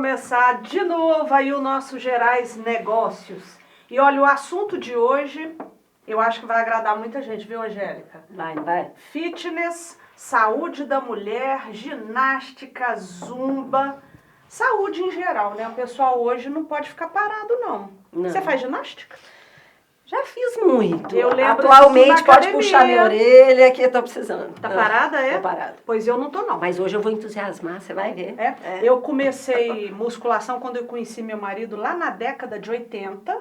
começar de novo aí o nosso Gerais Negócios. E olha, o assunto de hoje, eu acho que vai agradar muita gente, viu, Angélica? Vai. Fitness, saúde da mulher, ginástica, zumba, saúde em geral, né? O pessoal hoje não pode ficar parado, não. Você faz ginástica? Já fiz muito. Eu lembro Atualmente pode academia. puxar minha orelha que eu tô precisando. Tá parada, é? Tô parada. Pois eu não tô, não. Mas hoje eu vou entusiasmar, você vai ver. Eu comecei musculação quando eu conheci meu marido lá na década de 80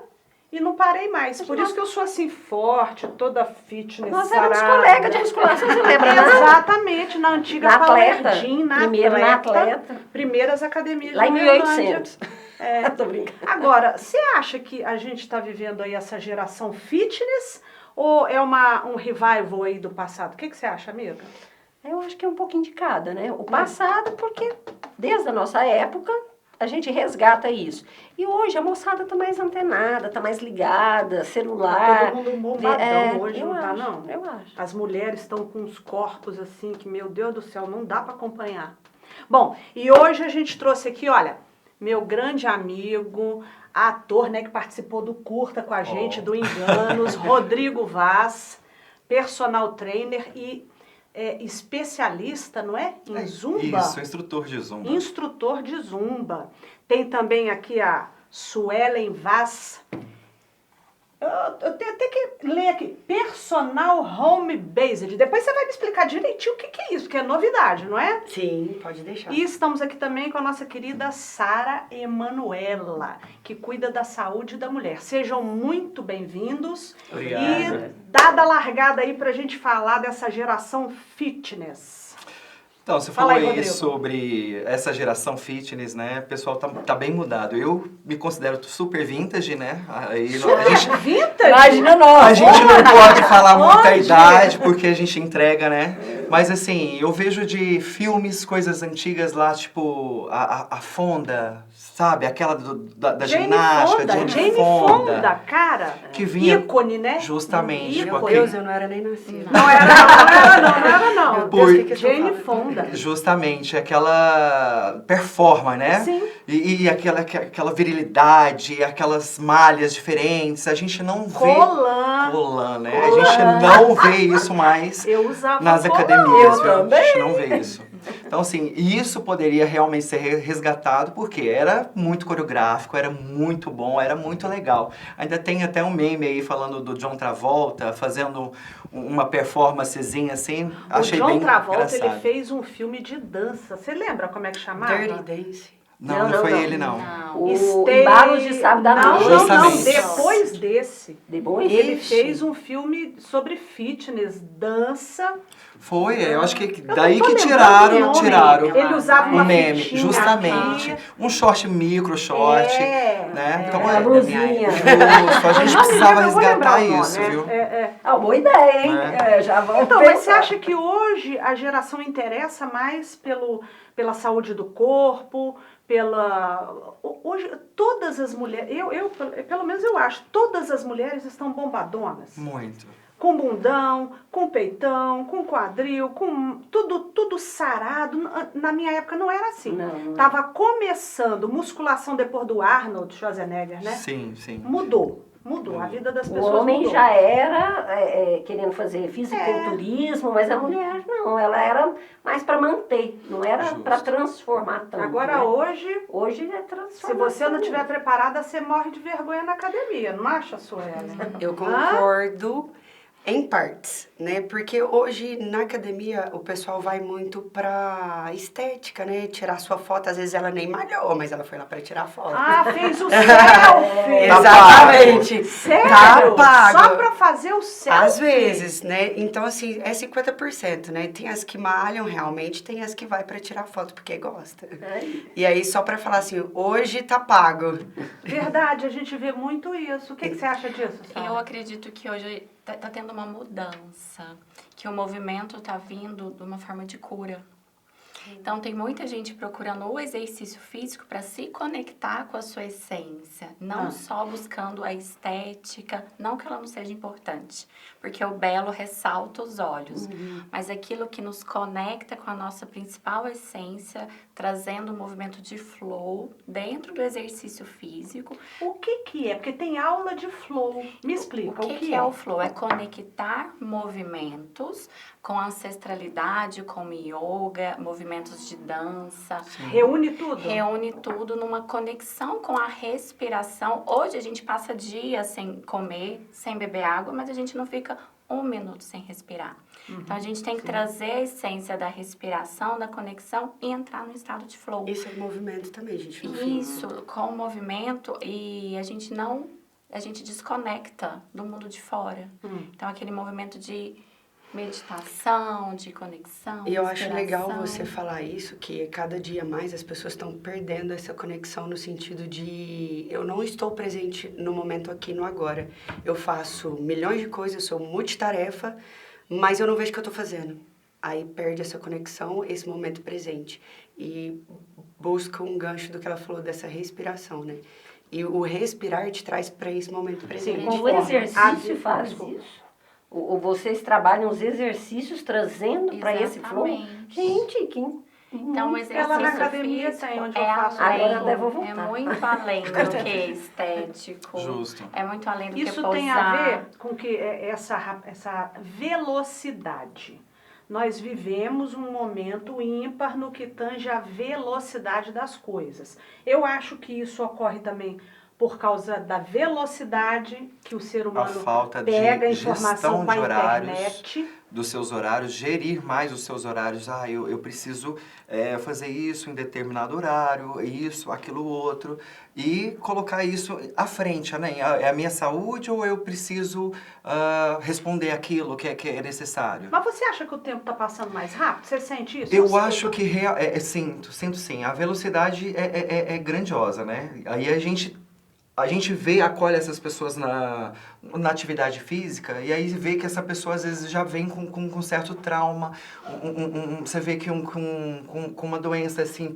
e não parei mais. Por isso que eu sou assim forte, toda fitness, Nós éramos sarada. colegas de musculação, você lembra? Né? Exatamente, na antiga Na Atleta. Palerdim, Primeiro na Atleta. Primeiras academias Lá em de Uberlândia. 1800. Tô brincando. Agora, você acha que a gente está vivendo aí essa geração fitness ou é um revival aí do passado? O que você acha, amiga? Eu acho que é um pouquinho de cada, né? O passado, porque desde a nossa época a gente resgata isso. E hoje a moçada tá mais antenada, tá mais ligada, celular. Todo mundo bombadão hoje, não tá, acho, não? Eu acho. As mulheres estão com uns corpos assim que, meu Deus do céu, não dá para acompanhar. Bom, e hoje a gente trouxe aqui, olha, meu grande amigo, ator, né, que participou do curta com a gente, do Enganos, Rodrigo Vaz, personal trainer e especialista, não é? Em zumba. Isso, instrutor de zumba. Instrutor de zumba. Tem também aqui a Suelen Vaz. Eu tenho até que ler aqui. Personal Home Based. Depois você vai me explicar direitinho o que é isso, que é novidade, não é? Sim, pode deixar. E estamos aqui também com a nossa querida Sara Emanuela, que cuida da saúde da mulher. Sejam muito bem-vindos. Obrigado. E dada a largada aí pra gente falar dessa geração fitness. Então, você Fala falou aí, aí Rodrigo. sobre essa geração fitness, né? O pessoal tá bem mudado. Eu me considero super vintage, né? Aí Vintage? Imagina nós. a gente não pode falar muita Onde? idade, porque a gente entrega, né? Mas assim, eu vejo de filmes, coisas antigas lá, tipo a Fonda, sabe? Aquela da Jane ginástica, Fonda, Jane Jane Fonda, cara. Que vinha ícone, né? justamente Ícone. com Meu aquele... Deus, eu não era nem nascida. Não era não. Meu Deus, o que eu tô Jane falando? Fonda. Justamente, aquela performance, né? Sim. E aquela virilidade, aquelas malhas diferentes, a gente não vê... Colã. Né? A gente não vê isso mais Eu usava nas colã. academias, Eu viu? também. A gente não vê isso. Então, assim, isso poderia realmente ser resgatado, porque era muito coreográfico, era muito bom, era muito legal. Ainda tem até um meme aí falando do John Travolta, fazendo uma performancezinha assim, achei bem O John Travolta, engraçado. ele fez um filme de dança. Você lembra como é que chamava? Dirty Dance. Não foi ele, não. O Stay- Embalos de Sábado à Noite. Não, Justamente. depois desse. Depois Ele Ixi. fez um filme sobre fitness, dança. Foi, eu acho que Eu daí não tô que lembrando o nome. tiraram Ele usava uma o meme, fitinha justamente. aqui. Um short micro, short, né? Então, Uma blusinha. Justo, a gente Eu não precisava lembro, eu vou lembrar resgatar o nome, isso, né? viu? Ah, boa ideia, hein? Né? Já vamos Então, mas você pensar. acha que hoje a geração interessa mais pela saúde do corpo, hoje todas as mulheres, pelo menos eu acho, todas as mulheres estão bombadonas. Muito. Com bundão, com peitão, com quadril, com tudo sarado. Na minha época não era assim. Não. Tava começando musculação depois do Arnold Schwarzenegger, né? Sim, sim. Mudou. A vida das O pessoas homem mudou. já era querendo fazer fisiculturismo, mas a mulher não, ela era mais para manter, não era Justo. para transformar tanto. Agora né? hoje é transformar. se você não estiver preparada, você morre de vergonha na academia, não acha, Suelen? Eu concordo em partes, né? Porque hoje na academia o pessoal vai muito pra estética, né? Tirar sua foto, às vezes ela nem malhou, mas ela foi lá pra tirar foto. Ah, fez o selfie! Exatamente. Sério? Tá pago. Só pra fazer o selfie? Às vezes, né? Então, assim, é 50%, né? Tem as que malham realmente, tem as que vai pra tirar foto porque gosta. E aí, só pra falar assim, hoje tá pago. Verdade, a gente vê muito isso. O que você acha disso, Sara? Eu acredito que hoje tá tendo uma mudança, que o movimento tá vindo de uma forma de cura. Então, tem muita gente procurando o exercício físico para se conectar com a sua essência, não só buscando a estética, não que ela não seja importante, porque o belo ressalta os olhos, mas aquilo que nos conecta com a nossa principal essência, trazendo um movimento de flow dentro do exercício físico. O que é? Porque tem aula de flow. Me explica, O que é o flow? É conectar movimentos com ancestralidade, com yoga, movimentos de dança. Reúne tudo? Reúne tudo numa conexão com a respiração. Hoje a gente passa dias sem comer, sem beber água, mas a gente não fica 1 minuto sem respirar. Então a gente tem que trazer a essência da respiração, da conexão e entrar no estado de flow. Isso é movimento também, gente. Isso, com o movimento, e a gente desconecta do mundo de fora. Então aquele movimento de meditação, de conexão. E eu acho inspiração. legal você falar isso, que cada dia mais as pessoas estão perdendo essa conexão no sentido de eu não estou presente no momento aqui, no agora. Eu faço milhões de coisas, eu sou multitarefa, mas eu não vejo o que eu estou fazendo. Aí perde essa conexão, esse momento presente. E busca um gancho do que ela falou, dessa respiração, né? E o respirar te traz para esse momento presente. O exercício faz isso. Ou vocês trabalham os exercícios trazendo para esse flow? Exatamente. Gente, que... Então, o exercício Ela na academia físico tem onde eu é faço. além, Agora até vou voltar. é muito além do que estético. Justo. É muito além do que Isso pousar. tem a ver com que essa velocidade. Nós vivemos um momento ímpar no que tange a velocidade das coisas. Eu acho que isso ocorre também por causa da velocidade que o ser A humano falta de pega a informação gestão com a de horários, internet. dos seus horários, gerir mais os seus horários. Ah, eu preciso fazer isso em determinado horário, isso, aquilo outro, e colocar isso à frente, né? É a minha saúde ou eu preciso responder aquilo que é necessário? Mas você acha que o tempo está passando mais rápido? Você sente isso? Eu acho que sinto sim. A velocidade é grandiosa, né? Aí a gente vê, acolhe essas pessoas na atividade física e aí vê que essa pessoa às vezes já vem com certo trauma, você vê que com uma doença assim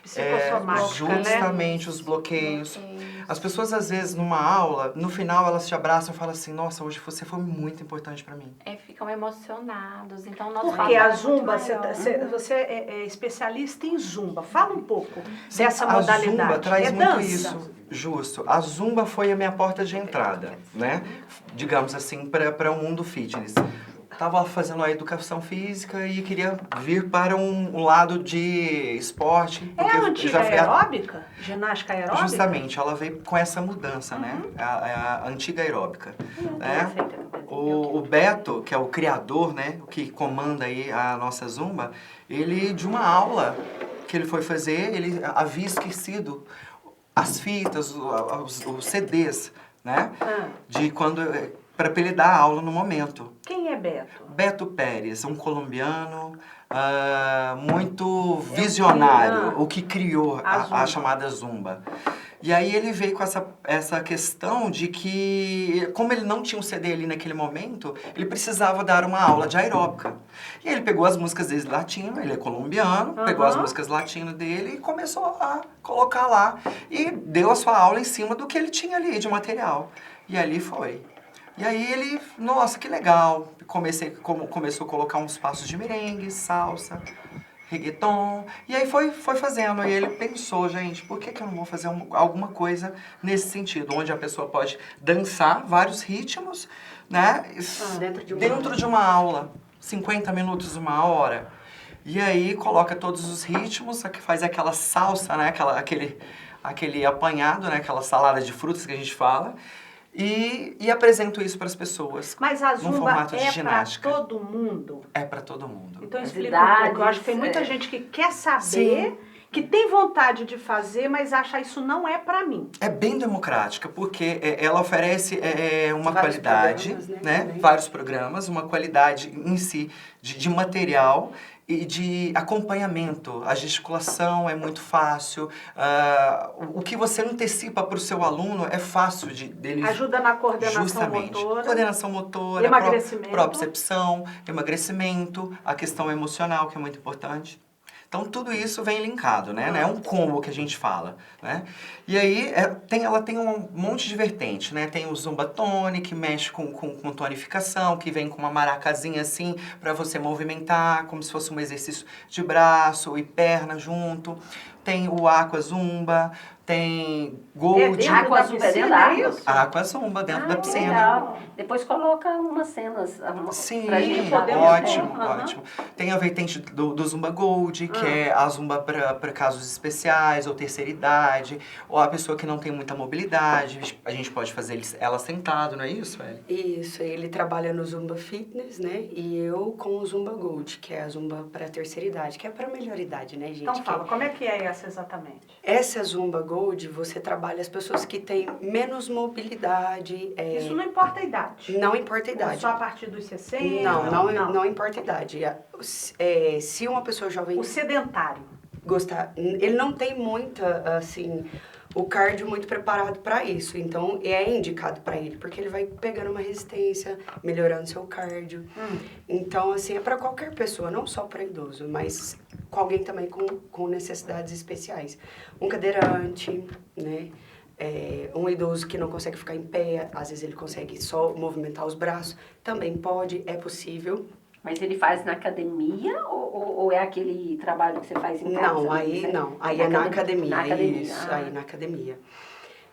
Psicossomática, né? justamente os bloqueios. As pessoas às vezes numa aula, no final elas te abraçam e falam assim, nossa, hoje você foi muito importante para mim. Ficam emocionados. Então, nós Porque a Zumba, você é especialista em Zumba. Fala um pouco dessa modalidade. A Zumba traz é muito dança. isso. Justo. A Zumba foi a minha porta de entrada, né? Digamos assim, para o mundo fitness. Estava fazendo a educação física e queria vir para um lado de esporte. É a antiga aeróbica? Ginástica aeróbica? Justamente, ela veio com essa mudança, né? A antiga aeróbica. Né? O Beto, que é o criador, né? Que comanda aí a nossa Zumba, ele, de uma aula que ele foi fazer, ele havia esquecido as fitas, os CDs, né? De quando... para ele dar aula no momento. Quem é Beto? Beto Pérez, um colombiano muito visionário, o que criou a chamada Zumba. E aí ele veio com essa questão de que, como ele não tinha um CD ali naquele momento, ele precisava dar uma aula de aeróbica. E ele pegou as músicas dele latino, ele é colombiano, pegou as músicas latinas dele e começou a colocar lá. E deu a sua aula em cima do que ele tinha ali de material. E ali foi. E aí ele, nossa, que legal. Começou a colocar uns passos de merengue, salsa, reggaeton. E aí foi fazendo. Aí ele pensou, gente, por que eu não vou fazer alguma coisa nesse sentido? Onde a pessoa pode dançar vários ritmos, né? Dentro de uma aula. 50 minutos, 1 hora. E aí coloca todos os ritmos, faz aquela salsa, né? Aquele apanhado, né? Aquela salada de frutas que a gente fala. E apresento isso para as pessoas. Mas a Zumba formato de é para ginástica. todo mundo? É para todo mundo. Então As explica um pouco. Eu acho idades, que tem muita gente que quer saber, que tem vontade de fazer, mas acha isso não é para mim. É bem democrática, porque ela oferece uma Vários qualidade, programas, né? Vários programas, uma qualidade em si de material e de acompanhamento. A gesticulação é muito fácil. O que você antecipa para o seu aluno é fácil dele... Ajuda na coordenação justamente. motora. Coordenação motora, Emagrecimento. propriocepção, emagrecimento, a questão emocional, que é muito importante. Então, tudo isso vem linkado, né? É um combo que a gente fala, né? E aí, ela tem um monte de vertente, né? Tem o Zumba Tone, que mexe com tonificação, que vem com uma maracazinha assim, para você movimentar, como se fosse um exercício de braço e perna junto. Tem o Aqua Zumba, tem Gold. Aqua Zumba é dentro da água? Aqua Zumba dentro da Que piscina. legal. Depois coloca umas cenas Sim, pra gente poder ótimo, ver. ótimo. Tem a vertente do Zumba Gold, que é a Zumba para casos especiais, ou terceira idade, ou a pessoa que não tem muita mobilidade. A gente pode fazer ela sentado, não é isso, Eli? Isso, ele trabalha no Zumba Fitness, né? E eu com o Zumba Gold, que é a Zumba para terceira idade, que é para melhor idade, né, gente? Então fala, como é que é essa exatamente? Essa Zumba Gold, você trabalha as pessoas que têm menos mobilidade. Isso não importa a idade. Não importa a Ou idade. só a partir dos 60? Não importa a idade. Se uma pessoa jovem O sedentário. gostar, ele não tem muita, assim, o cardio muito preparado para isso. Então, é indicado para ele, porque ele vai pegando uma resistência, melhorando seu cardio. Então, assim, é para qualquer pessoa, não só para idoso, mas com alguém também com necessidades especiais. Um cadeirante, né? Um idoso que não consegue ficar em pé, às vezes ele consegue só movimentar os braços, também pode, é possível. Mas ele faz na academia ou é aquele trabalho que você faz em casa? Não, aí né? não. Aí é na academia. Na academia. Isso, aí na academia.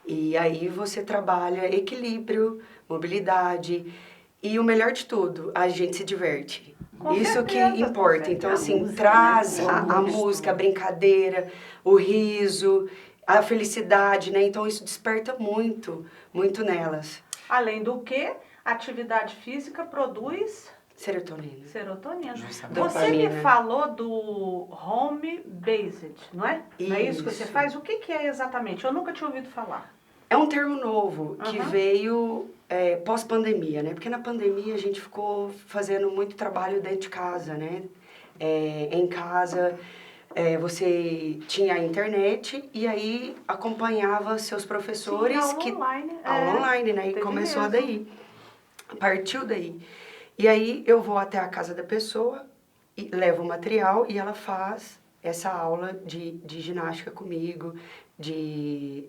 E aí você trabalha equilíbrio, mobilidade e o melhor de tudo, a gente se diverte. Com Isso certeza, que importa. Então, A assim, música, traz né? a música, a brincadeira, o riso, a felicidade, né? Então, isso desperta muito, muito nelas. Além do que, atividade física produz Serotonina. serotonina. Justamente. Você me Dopamina. falou do home based, não é? Não é isso que você Isso. faz? O que é exatamente? Eu nunca tinha ouvido falar. É um termo novo que Aham. veio pós-pandemia, né? Porque na pandemia a gente ficou fazendo muito trabalho dentro de casa, né? Em casa, você tinha a internet e aí acompanhava seus professores Sim, aula online. aula online, né? E teve começou mesmo. daí. Partiu daí. E aí eu vou até a casa da pessoa, e levo o material e ela faz essa aula de ginástica comigo, de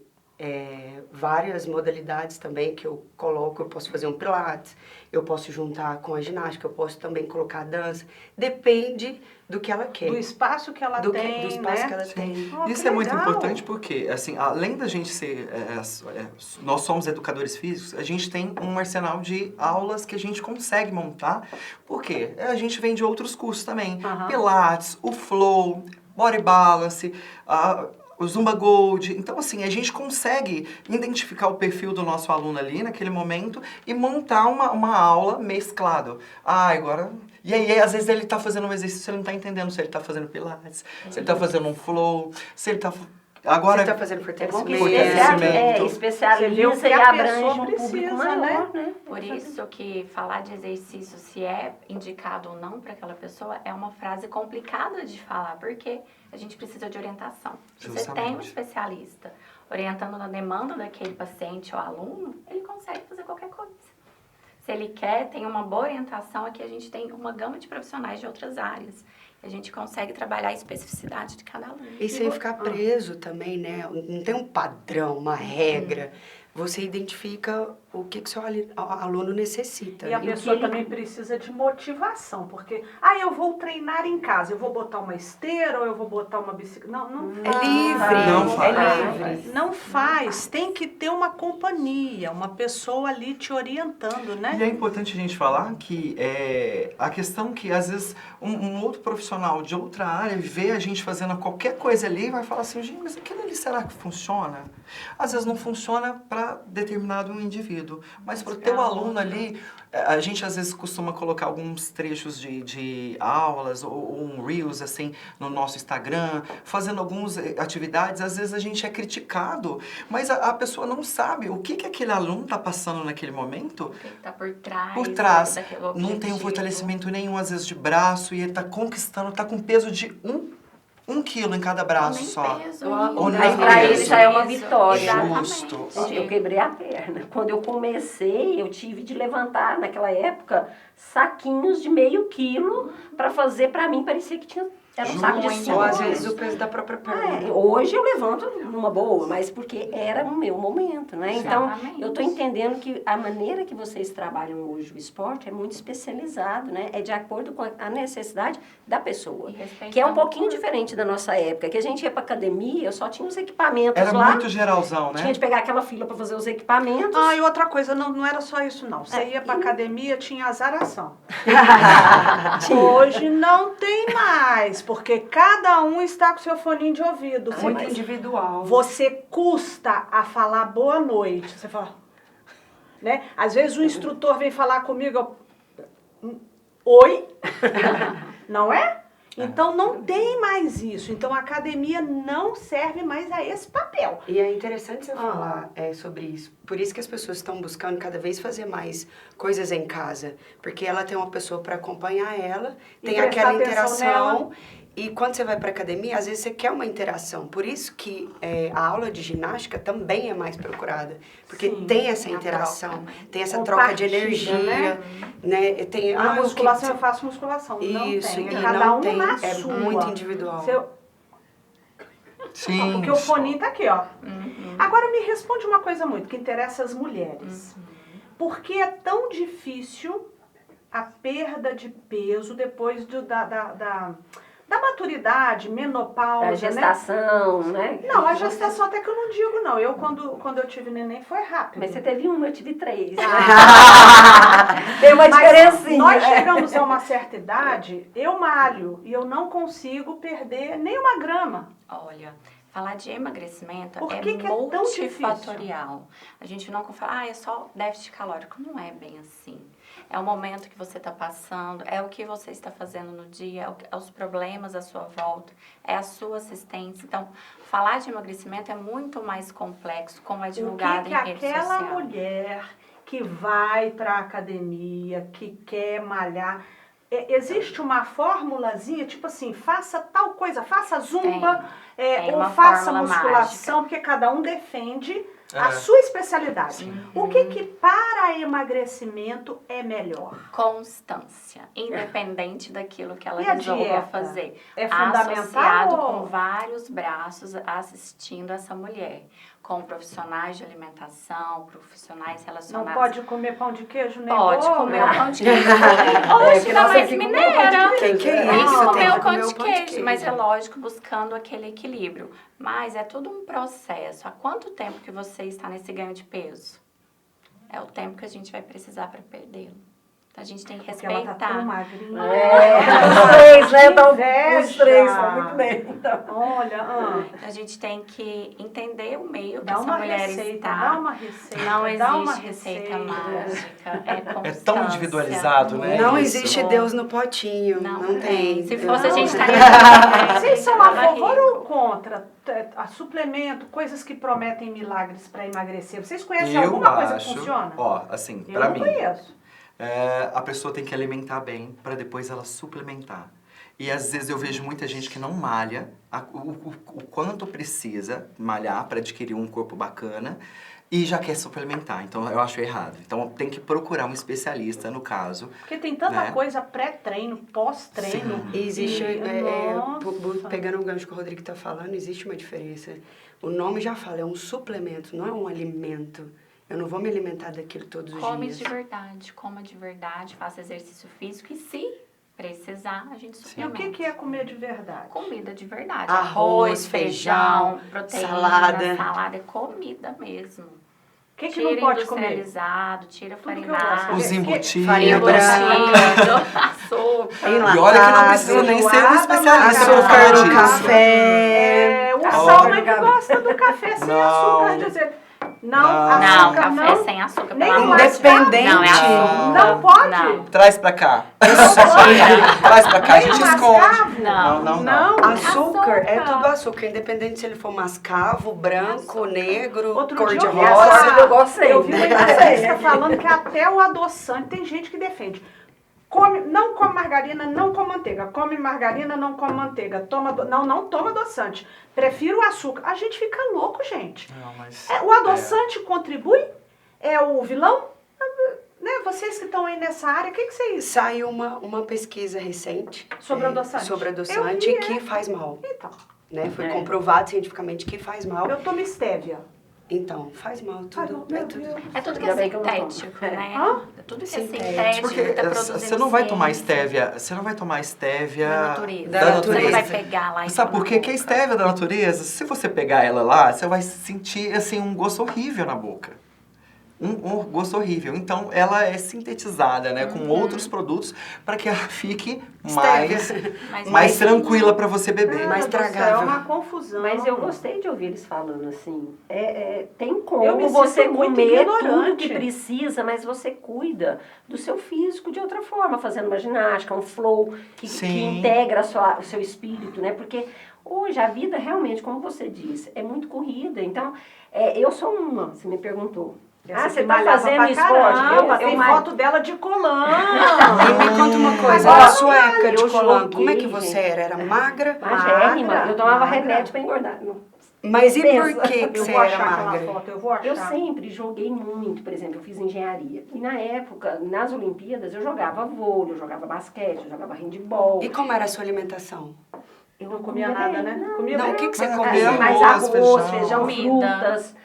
várias modalidades também que eu coloco. Eu posso fazer um pilates, eu posso juntar com a ginástica, eu posso também colocar a dança. Depende do que ela quer. Do espaço que ela tem, do espaço né? que ela tem. Oh, Isso que é muito legal. importante porque, assim, além da gente ser... nós somos educadores físicos, a gente tem um arsenal de aulas que a gente consegue montar. Por quê? A gente vem de outros cursos também. Aham. Pilates, o Flow, Body Balance, o Zumba Gold. Então, assim, a gente consegue identificar o perfil do nosso aluno ali naquele momento e montar uma aula mesclado. Agora... E aí, às vezes, ele tá fazendo um exercício, ele não tá entendendo se ele tá fazendo pilates, se ele tá fazendo um flow, se ele tá... Agora, Você tá fazendo É bom que Fortalecimento. especializa Você vê o que e a abrange pessoa um público precisa, maior, né? Por isso que falar de exercício, se é indicado ou não para aquela pessoa, é uma frase complicada de falar, porque a gente precisa de orientação. Se você tem um Justamente. especialista orientando na demanda daquele paciente ou aluno, ele consegue fazer qualquer coisa. Se ele quer, tem uma boa orientação, aqui a gente tem uma gama de profissionais de outras áreas. A gente consegue trabalhar a especificidade de cada aluno. E sem ficar preso também, né? Não tem um padrão, uma regra. Você identifica o que seu aluno necessita. E a né? pessoa também precisa de motivação, porque, eu vou treinar em casa, eu vou botar uma esteira ou eu vou botar uma bicicleta. Não É faz. livre, Não é faz. livre. Não faz, tem que ter uma companhia, uma pessoa ali te orientando, né? e é importante a gente falar que a questão que, às vezes, um outro profissional de outra área vê a gente fazendo qualquer coisa ali e vai falar assim, gente, mas aquilo ali será que funciona? Às vezes não funciona para determinado indivíduo, mas para o teu aluno ali, a gente às vezes costuma colocar alguns trechos de aulas ou um Reels, assim, no nosso Instagram, fazendo algumas atividades, às vezes a gente é criticado, mas a pessoa não sabe o que aquele aluno está passando naquele momento. O que está por trás. Por trás, daquele não tem um objetivo. fortalecimento nenhum, às vezes, de braço, e ele tá conquistando, tá com peso de um quilo em cada braço Nem só. peso, Ou nem nem pra peso. ele já é uma vitória. Justo. Gente, eu quebrei a perna. Quando eu comecei, eu tive de levantar, naquela época, saquinhos de meio quilo para fazer, para mim, parecia que tinha Ela não sabe de Justo. cima. Ou às vezes o peso da própria perna. Hoje eu levanto numa boa, mas porque era o meu momento, né? Então, Exatamente. eu estou entendendo que a maneira que vocês trabalham hoje o esporte é muito especializado, né? É de acordo com a necessidade da pessoa. E respeitando Que é um o pouquinho corpo. diferente da nossa época, que a gente ia pra academia, eu só tinha os equipamentos Era lá. muito geralzão, né? Tinha de pegar aquela fila para fazer os equipamentos. Ah, e outra coisa, não era só isso, não. Você ia pra academia, tinha azaração. Hoje não tem mais, porque cada um está com seu foninho de ouvido. Muito individual. Você custa a falar boa noite. Você fala, né? Às vezes o instrutor vem falar comigo, oi? Não é? Então não tem mais isso. Então a academia não serve mais a esse papel. E é interessante você falar sobre isso. Por isso que as pessoas estão buscando cada vez fazer mais coisas em casa. Porque ela tem uma pessoa para acompanhar ela, E tem prestar aquela atenção interação. E quando você vai para academia, às vezes você quer uma interação. Por isso que a aula de ginástica também é mais procurada. Porque Sim, tem essa a interação, troca, né? tem essa troca de Compartilha, energia. Né? Tem, A o que musculação, você- eu faço musculação. Isso, não tem. e Cada não um tem. na É sua. muito individual. Sim. Porque o foninho tá aqui, ó. Uhum. Agora me responde uma coisa muito que interessa às mulheres. Por que é tão difícil a perda de peso depois da maturidade, menopausa, Da né? gestação, né? Não, a gestação até que eu não digo, não. Eu, quando eu tive neném, foi rápido. Mas você teve uma, eu tive 3. Né? Tem uma diferencinha. Nós chegamos a uma certa idade, eu malho e eu não consigo perder nem uma grama. Olha, falar de emagrecimento Por é que que é tão multifatorial. A gente não fala, é só déficit calórico. Não é bem assim. É o momento que você está passando, é o que você está fazendo no dia, é os problemas à sua volta, é a sua assistência. Então, falar de emagrecimento é muito mais complexo, como é divulgado que em rede aquela social. mulher que vai para a academia, que quer malhar, existe uma formulazinha, tipo assim, faça tal coisa, faça zumba, tem ou uma faça fórmula musculação, porque cada um defende a sua especialidade. O que para emagrecimento é melhor? Constância, independente daquilo que ela E a resolva dieta? fazer. É fundamental Associado ou- com vários braços assistindo essa mulher. Com profissionais de alimentação, profissionais Não relacionados. pode comer pão de queijo nem Pode bolo? comer o pão de queijo. porque Hoje, nós não mais aqui comemos mineira. pão de queijo. Que é Tem isso? que comer Tem o que pão comer de o pão de queijo, queijo. mas é lógico, buscando aquele equilíbrio. Mas é tudo um processo. Há quanto tempo que você está nesse ganho de peso? É o tempo que a gente vai precisar para perdê-lo. Então, a gente tem que Porque ela tá respeitar. tão magrinha. Os 3, né? Então, os Inveja. 3 são muito bem. Então. Olha, A gente tem que entender o meio que dá essa uma mulher receita, está. dá uma receita, Não dá uma existe receita receita. mágica. É É constância. tão individualizado, né? Não isso. existe Deus no potinho. Não tem. Se fosse, a Não. gente estaria... Vocês são a tava favor ou rico. contra a suplemento, coisas que prometem milagres para emagrecer? Vocês conhecem Eu alguma coisa que acho, funciona? ó, assim, Eu pra não mim, conheço. a pessoa tem que alimentar bem para depois ela suplementar. E às vezes eu vejo muita gente que não malha o quanto precisa malhar para adquirir um corpo bacana e já quer suplementar. Então eu acho errado. Então tem que procurar um especialista no caso. Porque tem tanta né? coisa pré-treino, pós-treino. E existe, Nossa. pegando o gancho que o Rodrigo está falando, existe uma diferença. O nome já fala, é um suplemento, não é um alimento. Eu não vou me alimentar daquilo todos os Come dias. de verdade, coma de verdade, faça exercício físico e se precisar, a gente E o suplementa. que é comer de verdade? Comida de verdade. Arroz, feijão, feijão, proteína, salada. salada é comida mesmo. O que Tira não pode comer? industrializado, tira Tudo que eu farinado. gosto. Os embutidos. farinha embutido, açúcar. E olha que não precisa nem ser um especialista pra Açúcar falar no disso. café. O Açúcar Salma no que café. gosta do café sem Não. açúcar, dizer. Não, Não. Não, açúcar café não. sem açúcar, Nem pelo amor de Deus. Independente. Não, é açúcar. Não pode? Não. Traz pra cá. Mentira. Traz pra cá, a gente Nem esconde. mascavo? Não. Açúcar, é Açúcar. tudo açúcar, independente se ele for mascavo, branco, negro, Outro cor dia de eu vi rosa. essa- Eu gostei. Eu vi uma entrevista falando que até o adoçante, tem gente que defende. Não come margarina, não come manteiga. Come margarina, não come manteiga. Não toma adoçante. Prefiro o açúcar. A gente fica louco, gente. Não, mas... O adoçante contribui? É o vilão? Né? Vocês que estão aí nessa área, o que vocês... Saiu uma pesquisa recente Sobre adoçante. sobre Eu adoçante vi, que faz mal. Então, Né? Foi comprovado cientificamente que faz mal. eu tomo Stevia. Então, faz mal Ai, tudo. meu É tudo. Deus. É tudo que Ainda é bem que eu não tomo. sintético, né? Hã? É tudo que é Sintético. sintético, Porque que tá produzindo você não vai tomar ciência. stevia, você não vai tomar stevia Da natureza. Da Você não natureza. vai pegar lá e Sabe pôr por na quê? Que a boca. stevia da natureza, se você pegar ela lá, você vai sentir assim um gosto horrível na boca. Um gosto horrível. Então, ela é sintetizada, né, com outros produtos para que ela fique mais tranquila para você beber. Mais Cara do céu, tragável. É uma confusão. Mas eu gostei de ouvir eles falando assim. Tem Eu me como sinto você muito comer tudo ignorante. que precisa, mas você cuida do seu físico de outra forma, fazendo uma ginástica, um flow que Sim. integra o seu espírito, né? Porque hoje a vida realmente, como você disse, é muito corrida. Então, eu sou uma, você me perguntou. Essa Você que tá malhava fazendo pra esporte? caramba, tem malho. foto dela de colã. E me conta uma coisa, Agora, na sua época de eu colã, como é que joguei, você gente. era? Era magra? Magérrima, Magra, eu tomava magra. remédio pra engordar. Mas e Pensa. por que Eu você vou era achar aquela magra? foto, eu vou achar. Eu sempre joguei muito, por exemplo, eu fiz engenharia. E na época, nas Olimpíadas, eu jogava vôlei, eu jogava basquete, eu jogava handball. E como era a sua alimentação? Eu Não comia nada, bem, né? Não, Comia Não, bem. o que você Mas comia? arroz, mais arroz, feijão. Comida. frutas,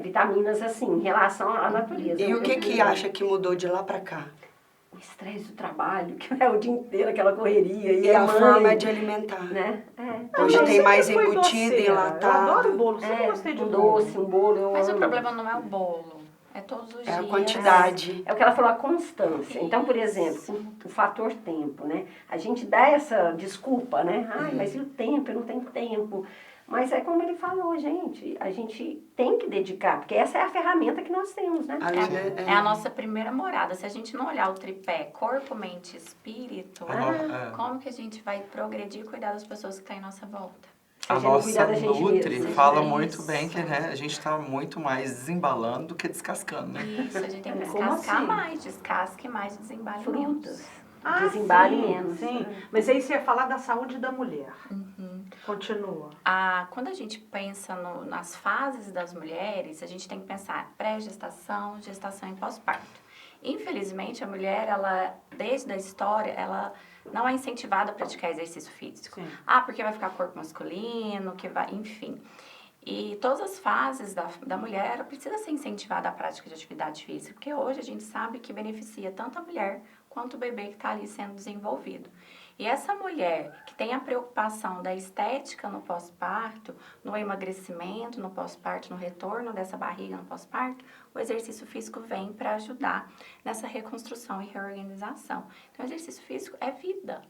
vitaminas assim, em relação à natureza. E o que acha que mudou de lá pra cá? O estresse do trabalho, que é o dia inteiro aquela correria. E é a mãe, forma de alimentar? né? Hoje Eu tem sempre mais fui embutido, doceira. enlatado. Eu adoro bolo, sempre gostei de um bolo. doce, um bolo. Eu Mas o amo. problema não é o bolo, é todos os É a dias. quantidade. É o que ela falou, a constância. Então, por exemplo, o fator tempo, né? A gente dá essa desculpa, né? Ai, mas e o tempo? Eu não tenho tempo. Mas é como ele falou, gente, a gente tem que dedicar, porque essa é a ferramenta que nós temos, né? É a nossa primeira morada. Se a gente não olhar o tripé corpo, mente e espírito, como que a gente vai progredir e cuidar das pessoas que estão em nossa volta? A A gente cuidar nossa da gente Nutri mesmo. fala Isso. muito bem que, né, a gente está muito mais desembalando do que descascando, né? Isso, a gente tem que Como descascar assim? mais, descasque mais, desembale Frutas. menos. Desembale sim, menos. Sim, mas aí você ia falar da saúde da mulher. Continua. Quando a gente pensa nas fases das mulheres, a gente tem que pensar pré-gestação, gestação e pós-parto. Infelizmente, a mulher, ela, desde a história, ela não é incentivada a praticar exercício físico. Sim. Porque vai ficar corpo masculino, enfim. E todas as fases da mulher, ela precisa ser incentivada à prática de atividade física, porque hoje a gente sabe que beneficia tanto a mulher quanto o bebê que está ali sendo desenvolvido. E essa mulher que tem a preocupação da estética no pós-parto, no emagrecimento no pós-parto, no retorno dessa barriga no pós-parto, o exercício físico vem para ajudar nessa reconstrução e reorganização. Então, o exercício físico é vida.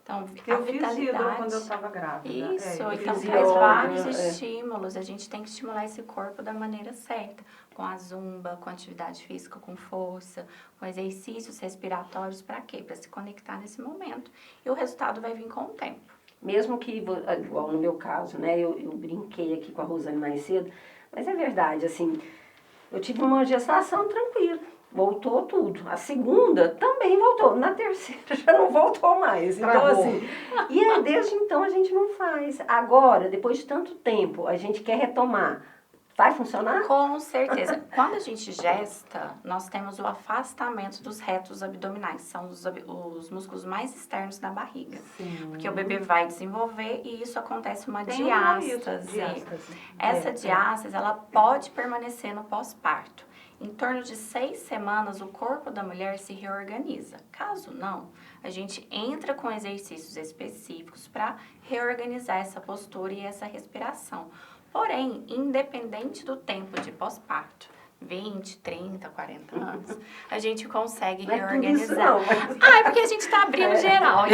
Então, a Eu fiz hidro vitalidade... quando eu estava grávida. Isso, eu então fiz traz yoga, vários estímulos. A gente tem que estimular esse corpo da maneira certa, com a zumba, com atividade física, com força, com exercícios respiratórios, para quê? Para se conectar nesse momento. E o resultado vai vir com o tempo. Mesmo que, igual no meu caso, né? Eu brinquei aqui com a Rosane mais cedo, mas é verdade, assim, eu tive uma gestação tranquila. Voltou tudo. A segunda também voltou. Na terceira já não voltou mais. Então, Travou. assim. E desde então a gente não faz. Agora, depois de tanto tempo, a gente quer retomar. Vai funcionar? Com certeza. Quando a gente gesta, nós temos o afastamento dos retos abdominais. São os músculos mais externos da barriga. Sim. Porque o bebê vai desenvolver e isso acontece uma Tem um nome isso, diástase. diástase. Essa diástase, ela pode permanecer no pós-parto. Em torno de 6 semanas, o corpo da mulher se reorganiza. Caso não, a gente entra com exercícios específicos para reorganizar essa postura e essa respiração. Porém, independente do tempo de pós-parto, 20, 30, 40 anos, a gente consegue Não é tudo reorganizar. isso, não, mas- É porque a gente está abrindo geral.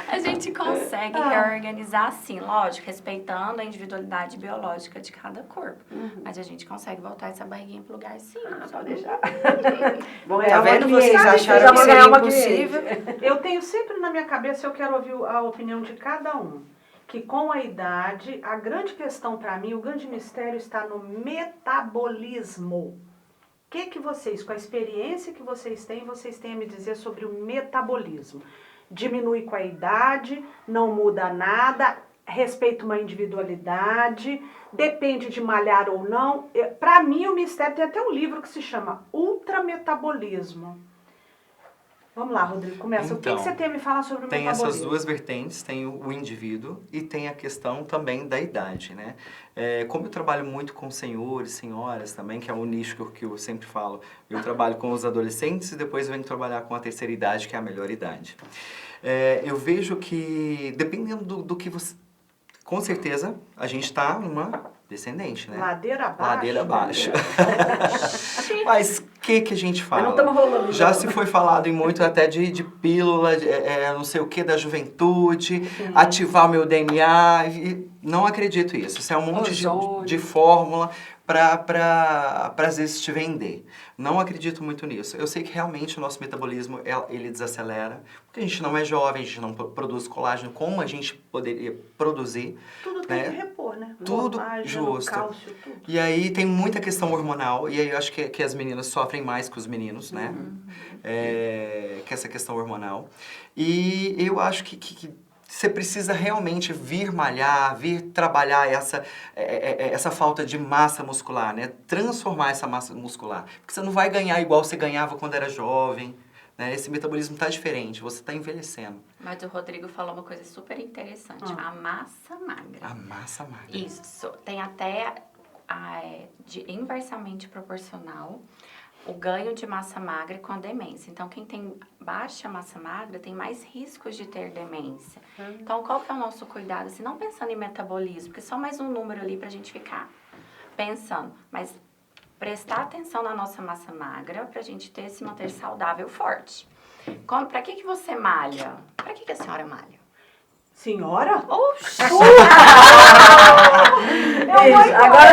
A gente consegue reorganizar sim, lógico, respeitando a individualidade biológica de cada corpo. Mas a gente consegue voltar essa barriguinha pro lugar sim. Pode deixar. Bom, ganhar tá uma vendo? cliente. Vocês Já acharam que vou seria ganhar uma impossível? Eu tenho sempre na minha cabeça, eu quero ouvir a opinião de cada um, que com a idade, a grande questão para mim, o grande mistério está no metabolismo. O que vocês, com a experiência que vocês têm a me dizer sobre o metabolismo? Diminui com a idade, não muda nada, respeita uma individualidade, depende de malhar ou não. Para mim, o mistério tem até um livro que se chama Ultrametabolismo. Vamos lá, Rodrigo, começa. O que Então, você tem a me falar sobre o Tem metabolismo? essas duas vertentes, tem o indivíduo e tem a questão também da idade, né? Como eu trabalho muito com senhores, senhoras também, que é um nicho que eu sempre falo, eu trabalho com os adolescentes e depois venho trabalhar com a terceira idade, que é a melhor idade. Eu vejo que, dependendo do que você... Com certeza, a gente está numa descendente, né? Ladeira abaixo. Ladeira abaixo. Mas o que a gente fala? Mas não estamos rolando. Já se foi falado em muito até de pílula, não sei o que, da juventude, ativar o meu DNA. E não acredito nisso. Isso é um monte de fórmula para às vezes te vender. Não acredito muito nisso. Eu sei que realmente o nosso metabolismo ele desacelera, porque a gente não é jovem, a gente não produz colágeno como a gente poderia produzir. Tudo tem que repor, né? Tudo Colágeno, justo. cálcio, tudo. E aí tem muita questão hormonal, e aí eu acho que as meninas sofrem mais que os meninos, né? Que essa questão hormonal. E eu acho que você precisa realmente vir malhar, vir trabalhar essa falta de massa muscular, né? Transformar essa massa muscular. Porque você não vai ganhar igual você ganhava quando era jovem, né? Esse metabolismo está diferente, você está envelhecendo. Mas o Rodrigo falou uma coisa super interessante, a massa magra. A massa magra. Isso, tem até inversamente proporcional o ganho de massa magra com a demência. Então, quem tem baixa massa magra tem mais riscos de ter demência. Então, qual que é o nosso cuidado? Assim, não pensando em metabolismo, porque é só mais um número ali pra gente ficar pensando, mas prestar atenção na nossa massa magra pra gente se manter saudável, forte. Pra que você malha? Pra que a senhora malha? Senhora? Oxi! Agora.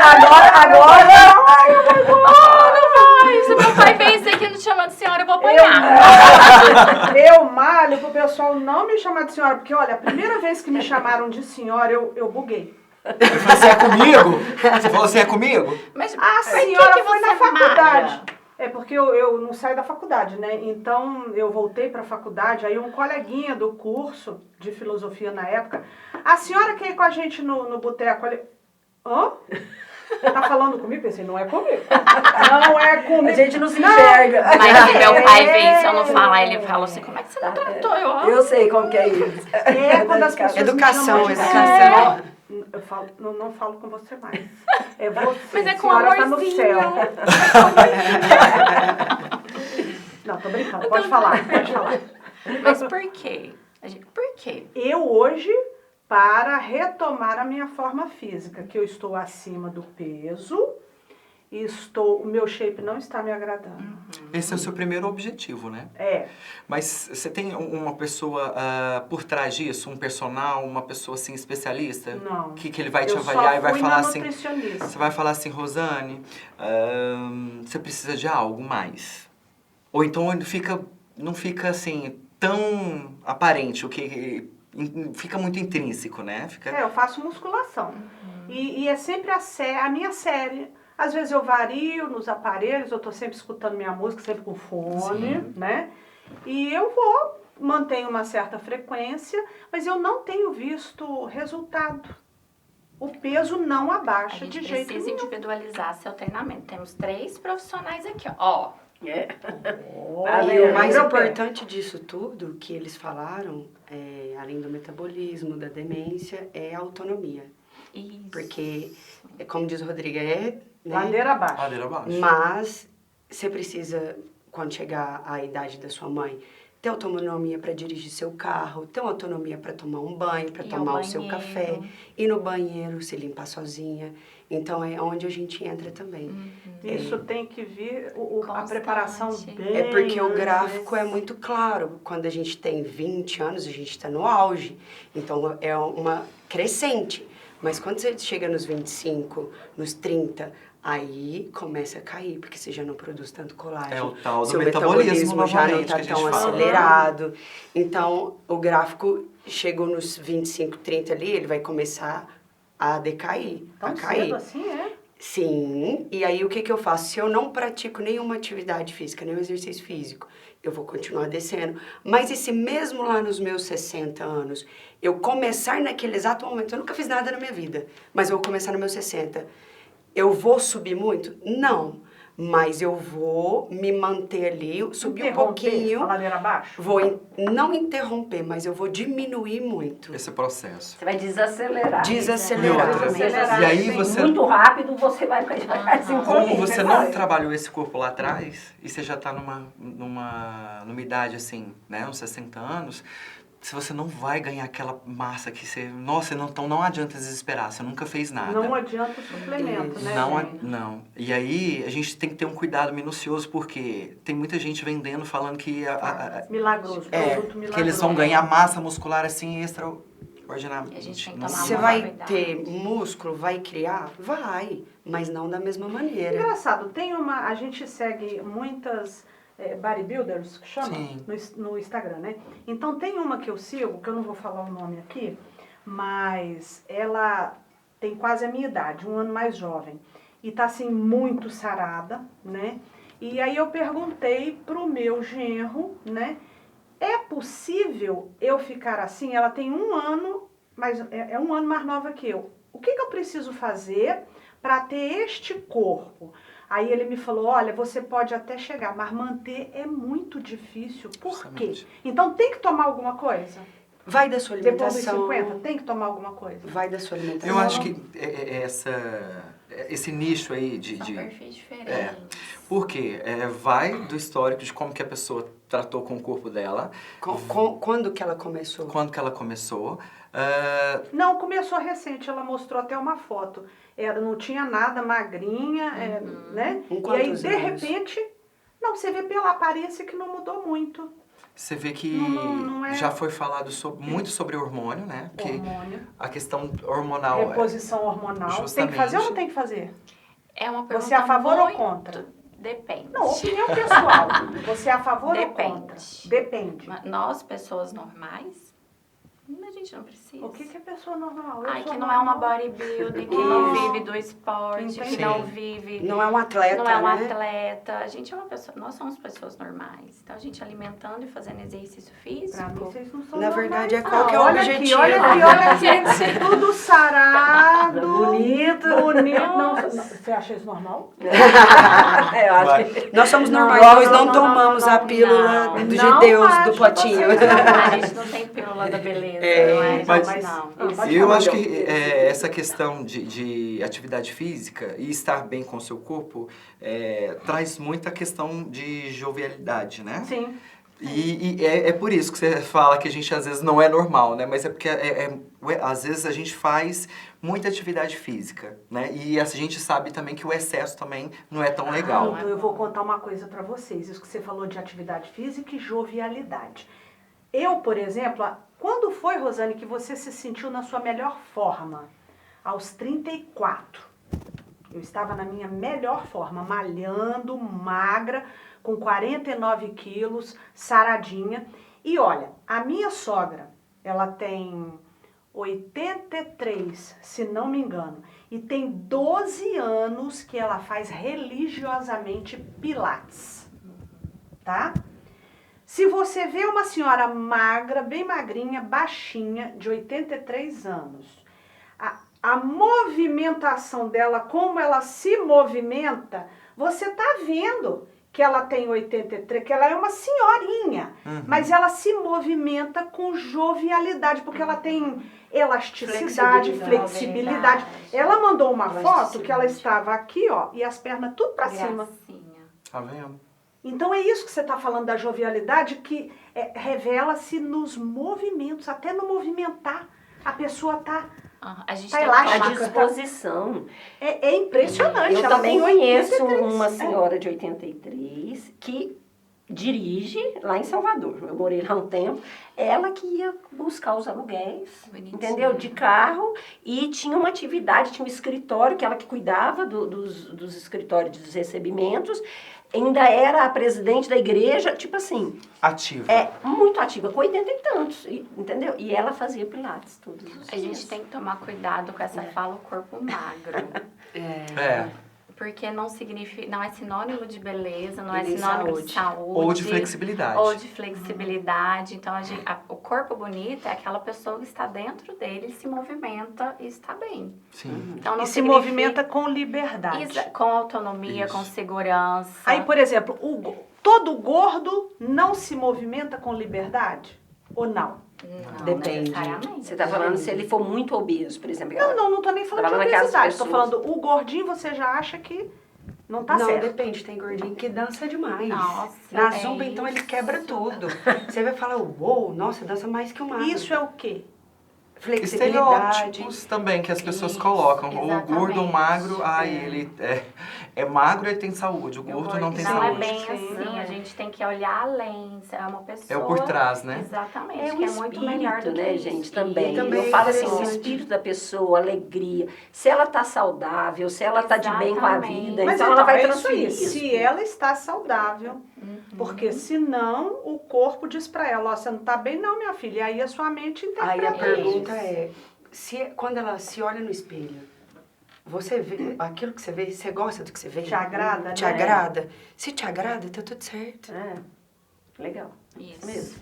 Se o papai vê isso aqui não chama de senhora, eu vou apanhar. Eu malho pro pessoal não me chamar de senhora, porque olha, a primeira vez que me chamaram de senhora, eu buguei. Eu falei, você é comigo? Você falou assim, é comigo? Mas A por senhora que foi na você faculdade. malha? É porque eu não saio da faculdade, né? Então eu voltei pra faculdade, aí um coleguinha do curso de filosofia na época, a senhora quer ir com a gente no boteco ali? Hã? Tá falando comigo? Pensei, não é comigo. Não é comigo. A gente não se enxerga. Mas se meu pai vê, se eu não falar, ele fala assim, como é que você não tratou? Eu sei como que é isso. Quando as pessoas Educação, me chamam de educação. Eu falo, não falo com você mais. É você, Mas é com senhora tá no amorzinho. céu. Não, tô brincando, pode falar. Mas por quê? Por quê? Eu hoje, para retomar a minha forma física, que eu estou acima do peso, o meu shape não está me agradando. Esse é o seu primeiro objetivo, né? É. Mas você tem uma pessoa por trás disso, um personal, uma pessoa assim especialista? Não. Que ele vai te Eu avaliar só e vai fui falar na assim. nutricionista. Você vai falar assim, Rosane, você precisa de algo mais. Ou então ele não fica assim tão aparente, o que fica muito intrínseco, né? Eu faço musculação. E é sempre a minha série. Às vezes eu vario nos aparelhos, eu tô sempre escutando minha música, sempre com fone, né? E eu mantenho uma certa frequência, mas eu não tenho visto resultado. O peso não abaixa de jeito nenhum. Precisa individualizar seu treinamento. Temos 3 profissionais aqui, ó. E o mais importante disso tudo que eles falaram, além do metabolismo, da demência, é a autonomia. Isso. Porque, como diz o Rodrigo, né? Ladeira abaixo. Ladeira abaixo. Mas você precisa, quando chegar à idade da sua mãe, ter autonomia para dirigir seu carro, ter uma autonomia para tomar um banho, para tomar o seu café, ir no banheiro, se limpar sozinha. Então é onde a gente entra também. Isso tem que vir, a Constante. preparação bem... É porque o gráfico antes. é muito claro. Quando a gente tem 20 anos, a gente está no auge. Então é uma crescente. Mas quando você chega nos 25, nos 30, aí começa a cair, porque você já não produz tanto colágeno. É o tal do seu metabolismo já não novamente, está que a gente tão fala. acelerado. Então, o gráfico chegou nos 25, 30 ali, ele vai começar a decair, Tão a cair. cedo assim, é? Sim, e aí o que eu faço? Se eu não pratico nenhuma atividade física, nenhum exercício físico, eu vou continuar descendo. Mas e se mesmo lá nos meus 60 anos, eu começar naquele exato momento, eu nunca fiz nada na minha vida, mas eu vou começar nos meus 60, eu vou subir muito? Não, mas eu vou me manter ali, subir um pouquinho. A ladeira abaixo? Não interromper, mas eu vou diminuir muito. Esse processo. Você vai desacelerar. Desacelerar. E outra, Desacelerar. E aí Sim, você... muito rápido, você vai ficar devagarzinho. Como você não trabalhou esse corpo lá atrás, e você já tá numa idade assim, né, uns 60 anos, se você não vai ganhar aquela massa que você... Nossa, então não adianta desesperar, você nunca fez nada. Não adianta o suplemento, né? Não. E aí a gente tem que ter um cuidado minucioso, porque tem muita gente vendendo, falando que... Milagroso, produto milagroso. que eles vão ganhar massa muscular assim E a extraordinariamente. gente tem que Não- tomar Você muito vai cuidado. ter músculo, vai criar? Vai, mas não da mesma maneira. Engraçado, a gente segue muitas bodybuilders, que chama, Sim. no Instagram, né? Então tem uma que eu sigo, que eu não vou falar o nome aqui, mas ela tem quase a minha idade, um ano mais jovem. E tá assim, muito sarada, né? E aí eu perguntei pro meu genro, né? É possível eu ficar assim? Ela tem um ano, mas é um ano mais nova que eu. O que eu preciso fazer para ter este corpo? Aí ele me falou, olha, você pode até chegar, mas manter é muito difícil. Por quê? Justamente. Então tem que tomar alguma coisa? Vai da sua Depois dos alimentação. 50, tem que tomar alguma coisa? Vai da sua alimentação. Eu acho que esse nicho aí São perfis diferentes. Por quê? Vai do histórico de como que a pessoa tratou com o corpo dela, Quando que ela começou? quando que ela começou. Não, começou recente, ela mostrou até uma foto. Ela não tinha nada, magrinha, né? Com E aí, quantos de anos? repente, não, você vê pela aparência que não mudou muito. Você vê que Não é- já foi falado muito sobre hormônio, né? Que Hormônio, a questão hormonal reposição hormonal. Tem que justamente. fazer ou não tem que fazer? É uma pergunta Você é a favor ou muito- contra? Depende. Não, opinião pessoal. Você é a favor ou Depende. contra? Depende. Nós, pessoas normais, a gente não precisa. O que é pessoa normal? Eu Ai, sou que não é uma normal. bodybuilder, que Isso. não vive do esporte, Entendi. que não Sim. vive... Não é um atleta, Não é um né? atleta. A gente é uma pessoa... Nós somos pessoas normais. Então, a gente alimentando e fazendo exercício físico... Pra mim, vocês não são Na normais, verdade, é não. qual que é o Olha objetivo? aqui, olha aqui. Tudo sarado. Bonito. Bonito. Não, você acha isso normal? Eu acho que... Nós somos normais, Não, nós não não, tomamos não, a pílula não. de Não Deus acho do potinho. vocês A gente não tem pílula da beleza, não é? mas- Não. Pode Eu falar, acho Diogo. que essa questão de atividade física e estar bem com o seu corpo traz muita questão de jovialidade, né? Sim. E é por isso que você fala que a gente às vezes não é normal, né? Mas é porque às vezes a gente faz muita atividade física, né? E a gente sabe também que o excesso também não é tão legal. Então, eu vou contar uma coisa pra vocês. Isso que você falou de atividade física e jovialidade. Eu, por exemplo, quando foi, Rosane, que você se sentiu na sua melhor forma? Aos 34. Eu estava na minha melhor forma, malhando, magra, com 49 quilos, saradinha. E olha, a minha sogra, ela tem 83, se não me engano, e tem 12 anos que ela faz religiosamente pilates, tá? Se você vê uma senhora magra, bem magrinha, baixinha, de 83 anos, a movimentação dela, como ela se movimenta, você tá vendo que ela tem 83, que ela é uma senhorinha, mas ela se movimenta com jovialidade, porque ela tem elasticidade, flexibilidade. Ela mandou uma foto que ela estava aqui, ó, e as pernas tudo pra cima. Gracinha. Tá vendo? Então é isso que você está falando da jovialidade, que revela-se nos movimentos, até no movimentar, a pessoa tá... A gente Tá tem elástica. A que tomar disposição. É impressionante. Eu ela também tem conheço 83. uma senhora de 83 que dirige lá em Salvador. Eu morei lá um tempo. Ela que ia buscar os aluguéis, Bonitinho. entendeu? De carro, e tinha uma atividade, tinha um escritório, que ela que cuidava dos escritórios, dos recebimentos. ainda era a presidente da igreja, tipo assim, Ativa. muito ativa, com 80 e tantos, entendeu? E ela fazia pilates todos os A dias. gente tem que tomar cuidado com essa fala, o corpo magro. É. Porque não significa, não é sinônimo de beleza, não E é nem sinônimo de saúde. Ou de flexibilidade. Ou de flexibilidade. Então, o corpo bonito é aquela pessoa que está dentro dele, se movimenta e está bem. Sim. Então, não E se significa- movimenta com liberdade. Com autonomia, com Isso. segurança. Aí, por exemplo, todo gordo não se movimenta com liberdade? Ou não? Não Depende. necessariamente. Você tá falando se ele for muito obeso, por exemplo. Não tô nem falando de Trabalhando naquelas obesidade. Tô pessoas. falando, o gordinho você já acha que não tá não, certo. depende, tem gordinho que dança demais. Nossa, Na é zumba, então, ele isso. quebra tudo. Você vai falar, uou, nossa, dança mais que o magro. Isso é o quê? Flexibilidade. Estereótipos também que as pessoas Isso, colocam. O exatamente. gordo ou magro, ele é magro, ele tem saúde. O gordo não tem Não saúde. é bem Sim. assim, a gente tem que olhar além. É uma pessoa. É o por trás, né? Exatamente, É o que é espírito, muito melhor do que né, isso. gente, também. E também Eu falo assim, o interessante. espírito da pessoa, a alegria. Se ela tá saudável, se ela tá de bem com a Exatamente. vida, Mas então ela vai é isso aí. transferir isso. Se ela está saudável, porque senão o corpo diz pra ela, ó, você não tá bem não, minha filha. E aí a sua mente Aí a interpreta pergunta isso. quando ela se olha no espelho, você vê aquilo que você vê, você gosta do que você vê? Te agrada, Te né? agrada? Se te agrada, tá tudo certo. Legal. Isso. Mesmo.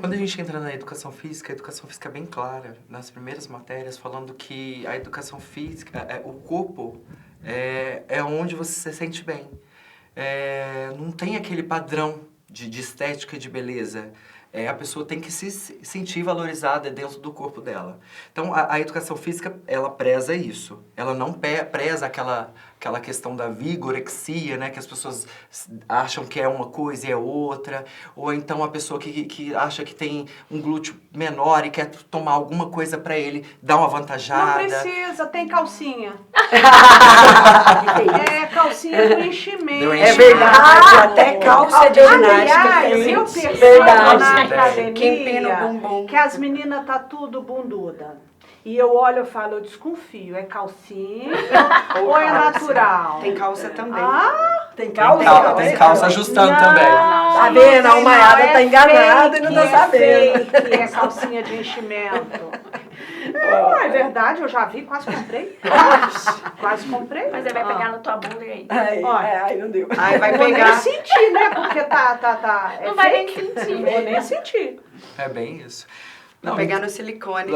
Quando a gente entra na educação física, a educação física é bem clara, nas primeiras matérias, falando que a educação física, o corpo é onde você se sente bem. Não tem aquele padrão de estética e de beleza. A pessoa tem que se sentir valorizada dentro do corpo dela. Então, a educação física, ela preza isso. Ela não preza aquela questão da vigorexia, né? Que as pessoas acham que é uma coisa e é outra. Ou então a pessoa que acha que tem um glúteo menor e quer tomar alguma coisa pra ele, dar uma Não avantajada. precisa, tem calcinha. Que É, calcinha com enchimento. Deu É enchimento. verdade, até calça de ginástica Aliás, tem. eu percebo Verdade. na Que academia Que empina o bumbum. que as meninas tá tudo bunduda. E eu olho e falo, eu desconfio, é calcinha ou é calça. natural? Tem calça também. Ah, Tem Tem calça ajustando não, também. Tá vendo? A não, Almaiada é tá enganada e não tá fake, sabendo. É fake, é calcinha de enchimento. Não, é verdade, eu já vi, quase comprei. Quase comprei. Mas ele vai pegar na tua bunda e aí. Ai, não deu. Aí vai Não vou nem pegar. sentir, né? Porque tá é Não vai nem fake. sentir. Não vou nem sentir. É bem isso. Vai pegar no silicone.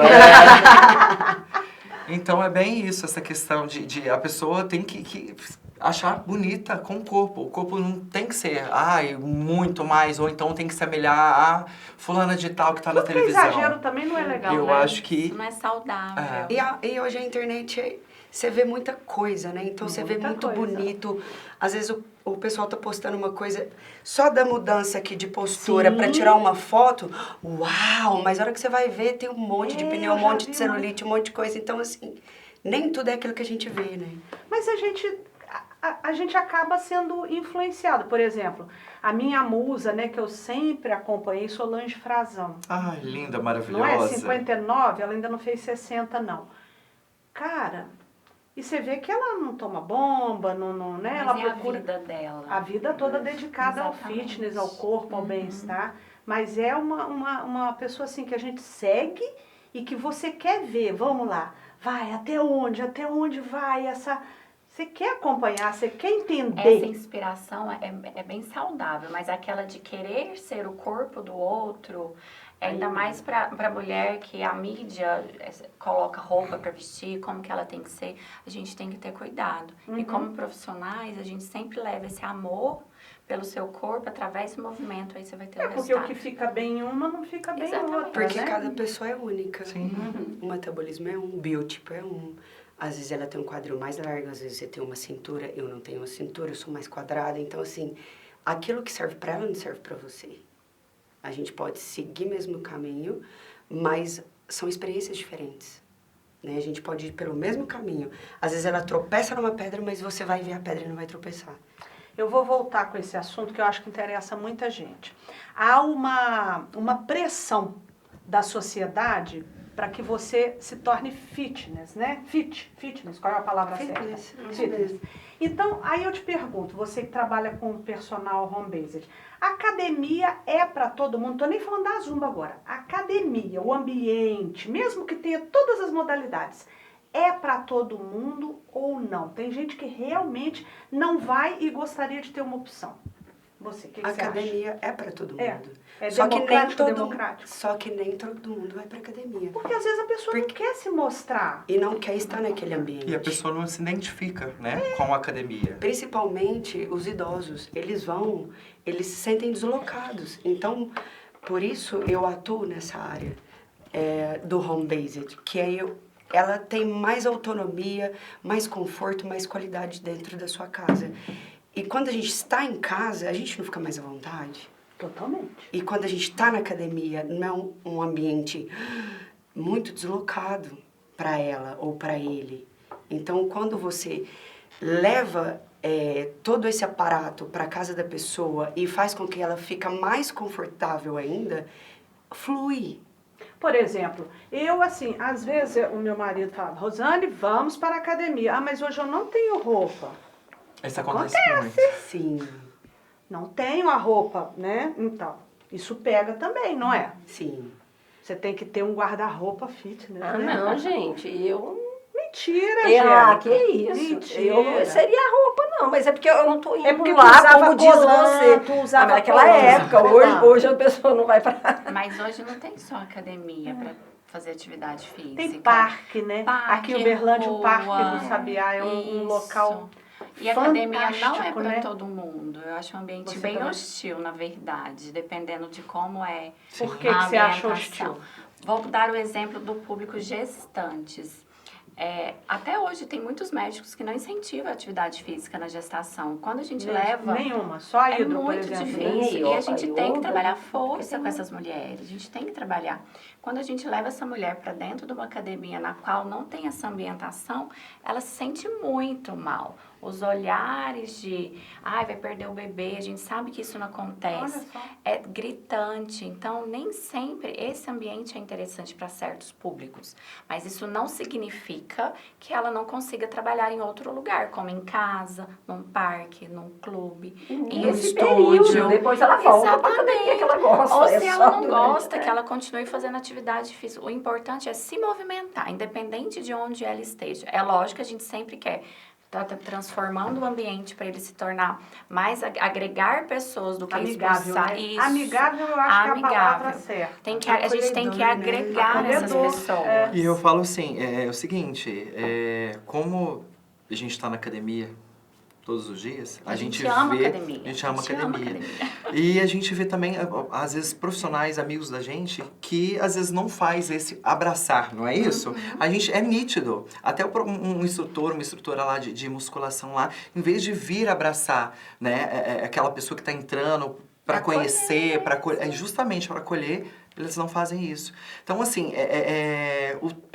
Então é bem isso, essa questão de a pessoa tem que achar bonita com o corpo. O corpo não tem que ser, muito mais, ou então tem que se amelhar a fulana de tal que tá na Porque televisão. exagero também não é legal, Eu né? acho que Isso não é saudável. E hoje a internet, você vê muita coisa, né? Então você vê Muita muito coisa. bonito. Às vezes o pessoal tá postando uma coisa só da mudança aqui de postura Sim. pra tirar uma foto. Uau! Mas a hora que você vai ver, tem um monte de pneu, eu um já monte vi de celulite, um monte de coisa. Então, assim, nem tudo é aquilo que a gente vê, né? Mas a gente acaba sendo influenciado. Por exemplo, a minha musa, né, que eu sempre acompanhei, Solange Frazão. Ai, linda, Não maravilhosa. é 59, ela ainda não fez 60, não. Cara, e você vê que ela não toma bomba, não, né? Mas Ela é procura a vida dela. a vida toda dedicada ao Exatamente. fitness, ao corpo, ao bem-estar. Mas é uma pessoa assim que a gente segue e que você quer ver. Vamos lá, vai, até onde vai essa... Você quer acompanhar, você quer Essa entender. inspiração é bem saudável, mas aquela de querer ser o corpo do outro, ainda mais para mulher que a mídia coloca roupa para vestir, como que ela tem que ser, a gente tem que ter cuidado. E como profissionais, a gente sempre leva esse amor pelo seu corpo através do movimento, aí você vai ter o É porque resultado. o que fica bem em uma não fica bem em Exatamente. outra, Porque né? cada pessoa é única. Sim. O metabolismo é um, o biotipo é um. Às vezes ela tem um quadril mais largo, às vezes você tem uma cintura, eu não tenho uma cintura, eu sou mais quadrada. Então, assim, aquilo que serve para ela não serve para você. A gente pode seguir mesmo o caminho, mas são experiências diferentes. Né? A gente pode ir pelo mesmo caminho. Às vezes ela tropeça numa pedra, mas você vai ver a pedra e não vai tropeçar. Eu vou voltar com esse assunto que eu acho que interessa muita gente. Há uma pressão da sociedade para que você se torne fitness, né? Fitness, qual é a palavra Fitness, certa? isso mesmo. Então, aí eu te pergunto, você que trabalha com personal home-based, academia é para todo mundo? Tô nem falando da Zumba agora. Academia, o ambiente, mesmo que tenha todas as modalidades, é para todo mundo ou não? Tem gente que realmente não vai e gostaria de ter uma opção. Você, o que você acha? Academia é para todo mundo. É Só que nem democrático, todo democrático. Só que nem todo mundo vai para academia. Porque às vezes a pessoa não quer se mostrar. E não quer estar naquele ambiente. E a pessoa não se identifica, né, com a academia. Principalmente os idosos, eles se sentem deslocados. Então, por isso eu atuo nessa área do home-based, que aí ela tem mais autonomia, mais conforto, mais qualidade dentro da sua casa. E quando a gente está em casa, a gente não fica mais à vontade. Totalmente. E quando a gente está na academia, não é um ambiente muito deslocado para ela ou para ele. Então, quando você leva todo esse aparato para a casa da pessoa e faz com que ela fique mais confortável ainda, flui. Por exemplo, eu assim, às vezes o meu marido fala, Rosane, vamos para a academia. Ah, mas hoje eu não tenho roupa. Isso acontece muito. Sim, Não tenho a roupa, né? Então, isso pega também, não é? sim. Você tem que ter um guarda-roupa fitness, Ah, né? não, gente, eu... Mentira, Ah, Angélica. que isso. Mentira. Eu não seria roupa, não, mas é porque eu não tô indo É porque tu lá, usava como diz colã, você. tu usava Mas naquela colã. época, hoje a pessoa não vai pra... Mas hoje não tem só academia para fazer atividade física. Tem parque, né? Parque, Aqui em Uberlândia, o Parque rua. do Sabiá é um Isso. local E a academia não é fantástico, para né? todo mundo. Eu acho um ambiente Você bem também? hostil, na verdade, dependendo de como é Por que a você acha ambientação. hostil? Vou dar o exemplo do público gestantes. Até hoje tem muitos médicos que não incentivam a atividade física na gestação. Quando a gente leva... Nenhuma, só a É hidro, por muito exemplo. difícil né? e a gente Yoga, tem que trabalhar porque força tem com essas mulheres, a gente tem que trabalhar. Quando a gente leva essa mulher para dentro de uma academia na qual não tem essa ambientação, ela se sente muito mal. Os olhares de, vai perder o bebê, a gente sabe que isso não acontece. Olha só. É gritante, então nem sempre esse ambiente é interessante para certos públicos. Mas isso não significa que ela não consiga trabalhar em outro lugar, como em casa, num parque, num clube, em um Nesse período, estúdio. depois ela volta pra academia que ela gosta. Ou é se só ela não durante, gosta, né? que ela continue fazendo atividade física. O importante é se movimentar, independente de onde ela esteja. É lógico que a gente sempre quer tá transformando o ambiente para ele se tornar mais, agregar pessoas do que Amigável, expulsar. né? Isso. Amigável eu acho que é a palavra certa. A gente tem que Acolhedor, né? agregar essas Acolhedor, pessoas. E eu falo assim, é o seguinte, como a gente está na academia todos os dias, a gente ama vê, academia. a gente ama academia. E a gente vê também, às vezes, profissionais, amigos da gente, que às vezes não faz esse abraçar, não é isso? A gente é nítido. Até um instrutor, uma instrutora lá de musculação lá, em vez de vir abraçar, né, aquela pessoa que está entrando para conhecer, justamente para acolher, eles não fazem isso. Então, assim,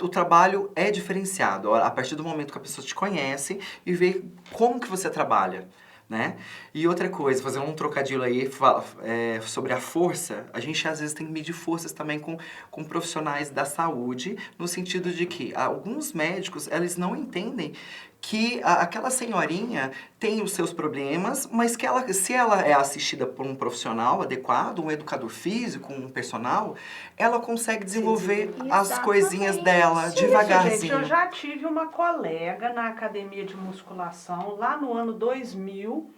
o trabalho é diferenciado. A partir do momento que a pessoa te conhece e vê como que você trabalha, né? E outra coisa, fazer um trocadilho aí sobre a força, a gente às vezes tem que medir forças também com profissionais da saúde, no sentido de que alguns médicos, eles não entendem que aquela senhorinha tem os seus problemas, mas que se ela é assistida por um profissional adequado, um educador físico, um personal, ela consegue desenvolver as Exatamente. coisinhas dela Isso, devagarzinho. gente, eu já tive uma colega na academia de musculação, lá no ano 2000,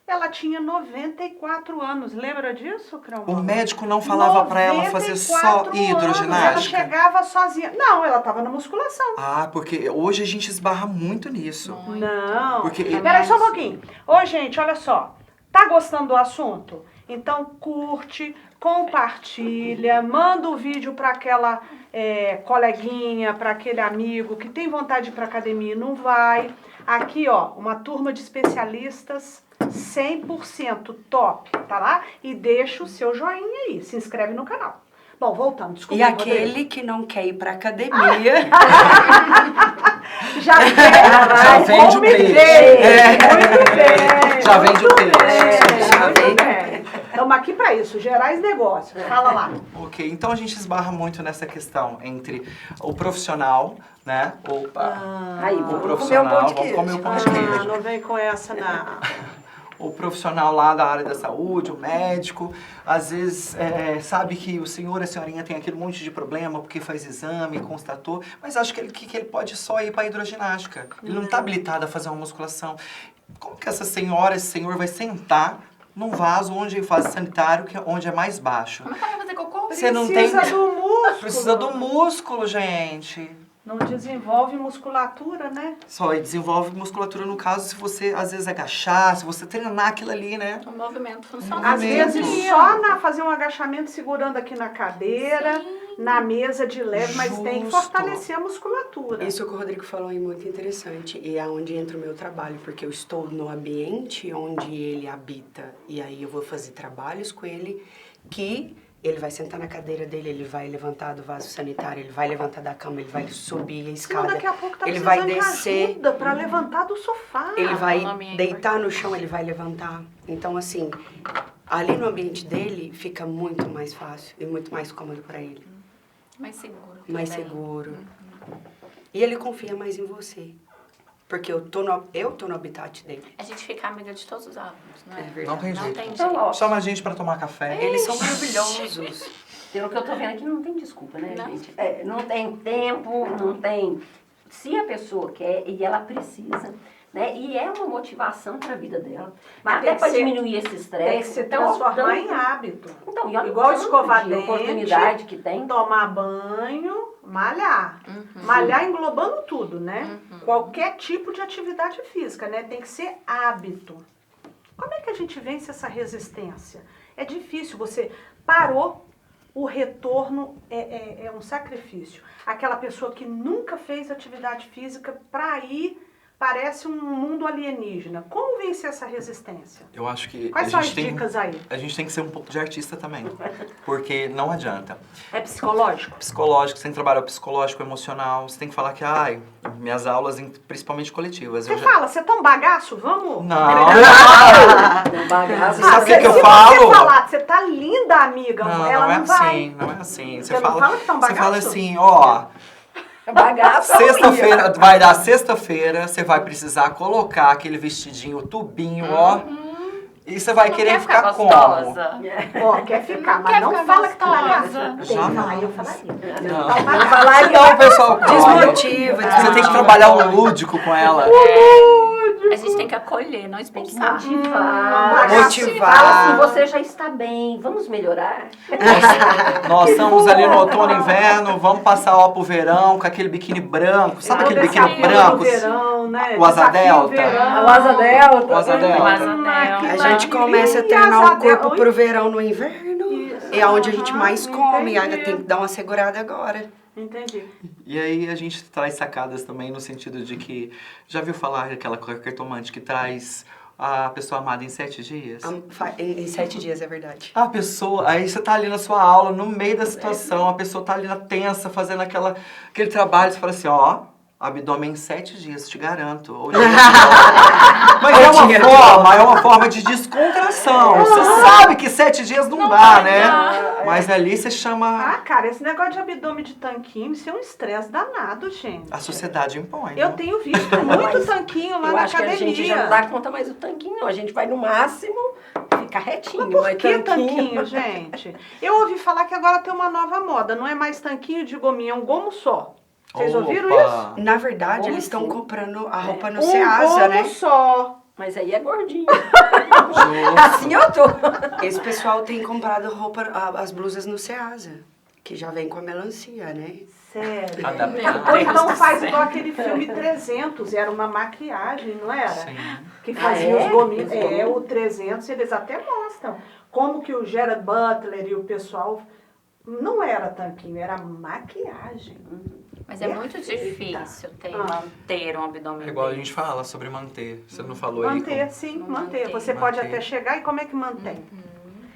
ela tinha 94 anos, lembra disso, Cromão? O médico não falava pra ela fazer só 94 hidroginástica? anos, ela chegava sozinha. Não, ela estava na musculação. Ah, porque hoje a gente esbarra muito nisso. Não. Porque- Peraí só um pouquinho. Ô, gente, olha só. Tá gostando do assunto? Então curte, compartilha, manda o vídeo para aquela coleguinha, para aquele amigo que tem vontade de ir pra academia e não vai. Aqui, ó, uma turma de especialistas 100% top, tá lá? E deixa o seu joinha aí, se inscreve no canal. Bom, voltando, desculpa. E aquele que não quer ir pra academia, Já vende o Muito peixe. bem, muito bem. Já vende o muito peixe. bem, Já muito vende o bem. Estamos aqui para isso, gerar esse negócio. Fala lá. Ok, então a gente esbarra muito nessa questão entre o profissional, né? Aí, O vamos profissional, vamos comer o pão de Ah, queijo. não vem com essa, não. O profissional lá da área da saúde, o médico, às vezes sabe que o senhor e a senhorinha tem aquele monte de problema porque faz exame, constatou, mas acha que ele pode só ir para a hidroginástica. Ele não está habilitado a fazer uma musculação. Como que essa senhora, esse senhor vai sentar num vaso onde vaso sanitário, onde é mais baixo? Como é que ela vai fazer cocô? Você não tem... Precisa do músculo. Precisa do músculo, gente. Não desenvolve musculatura, né? Só desenvolve musculatura no caso se você, às vezes, agachar, se você treinar aquilo ali, né? O movimento funciona. Às Movimento. vezes só fazer um agachamento segurando aqui na cadeira, na mesa de leve, mas tem que Justo. fortalecer a musculatura. Isso que o Rodrigo falou é muito interessante e é onde entra o meu trabalho, porque eu estou no ambiente onde ele habita e aí eu vou fazer trabalhos com ele que ele vai sentar na cadeira dele, ele vai levantar do vaso sanitário, ele vai levantar da cama, ele vai subir a Senão escada, daqui a pouco tá ele precisando vai descer, de ajuda para levantar do sofá. ele vai autonomia é deitar no chão, ele vai levantar. Então, assim, ali no ambiente dele fica muito mais fácil e muito mais cômodo para ele, Mais seguro. mais também. seguro. E ele confia mais em você, porque eu tô no habitat dele. A gente fica amiga de todos os alunos, não é? É verdade. Não tem Não jeito. tem Então, jeito. ó, Chama a gente pra tomar café. Eles são maravilhosos. pelo que eu tô vendo aqui, não tem desculpa, né, Não. gente? Não tem tempo, não tem... Se a pessoa quer e ela precisa, né? E é uma motivação para a vida dela. Mas tem até que para ser- diminuir esse estresse. Tem que se Então, transformar tanto- em hábito. Então, e olha Igual o tanto escovar de dente, oportunidade que tem. Tomar banho, malhar. Malhar englobando tudo, né? Qualquer tipo de atividade física, né? Tem que ser hábito. Como é que a gente vence essa resistência? É difícil, você parou, o retorno é um sacrifício. Aquela pessoa que nunca fez atividade física, para ir, parece um mundo alienígena. Como vencer essa resistência? Eu acho que Quais a são as gente tem, dicas aí? a gente tem que ser um pouco de artista também. Porque não adianta. É psicológico? Psicológico, você tem que trabalhar o psicológico, emocional. Você tem que falar que, minhas aulas, principalmente coletivas. Você fala, você tá um bagaço? Vamos? Não. Um bagaço. Sabe o que se que eu você falo? falar, você tá linda, amiga, Não, ela não é não vai. assim, não é assim. Você não fala que tá um você fala bagaço? assim, ó, Bagaço. sexta-feira, vai dar sexta-feira, você vai precisar colocar aquele vestidinho, tubinho, ó. E você vai Não querer quer ficar como? gostosa? Ó, quer ficar, mas quer não ficar fala que tá gostosa. bagaço. Tem que Jamais. falar, eu falaria. Não. Tá um bagaço. Falar Senão o pessoal corre. Desmotiva, Você tem que trabalhar o lúdico com ela. A gente tem que acolher, não Tem que expulsar. motivar. Motivar. Fala assim, você já está bem, vamos melhorar. Nós estamos ali no outono e inverno, vamos passar ó pro verão com aquele biquíni branco. Sabe Todo aquele esse biquíni apelo branco? do verão, né? O asa Desafio delta. verão. O asa delta. O asa delta. O asa delta. A gente começa a treinar o corpo pro verão no inverno. Isso. É onde a gente mais come. Entendi. Aí tem que dar uma segurada agora. Entendi. E aí a gente traz sacadas também no sentido de que... Já viu falar daquela cartomante que traz a pessoa amada em 7 dias? Em 7 dias, é verdade. A pessoa, aí você tá ali na sua aula, no meio da situação, a pessoa tá ali na tensa, fazendo aquele trabalho, você fala assim, ó, abdômen em 7 dias, te garanto. Hoje Mas é uma forma de descontração. Você sabe que 7 dias não dá, né? Mas ali você chama... Ah, cara, esse negócio de abdômen de tanquinho, isso é um estresse danado, gente. A sociedade impõe. Eu né? tenho visto muito tanquinho lá Eu na acho que a academia. gente já não dá conta mais do tanquinho, não. A gente vai no máximo ficar retinho. Por mas que tanquinho, gente? Eu ouvi falar que agora tem uma nova moda, não é mais tanquinho de gominho, é um gomo só. Vocês ouviram isso? Na verdade, Como eles estão assim? comprando a roupa no Um Ceasa, gomo né? só. Mas aí é gordinho. Justo. Assim eu tô. Esse pessoal tem comprado as blusas no Ceasa, que já vem com a melancia, né? Sério. Adaptado. Ou então faz igual aquele filme 300, era uma maquiagem, não era? Sim. Que fazia Ah, é? os gominhos. Os gominhos? O 300, eles até mostram como que o Gerard Butler e o pessoal não era tanquinho, era maquiagem. Mas é muito difícil manter um abdômen É igual a desse. gente fala sobre manter. Você não falou aí? Manter, sim, manter. Manter. Você pode Manter. até chegar e como é que mantém?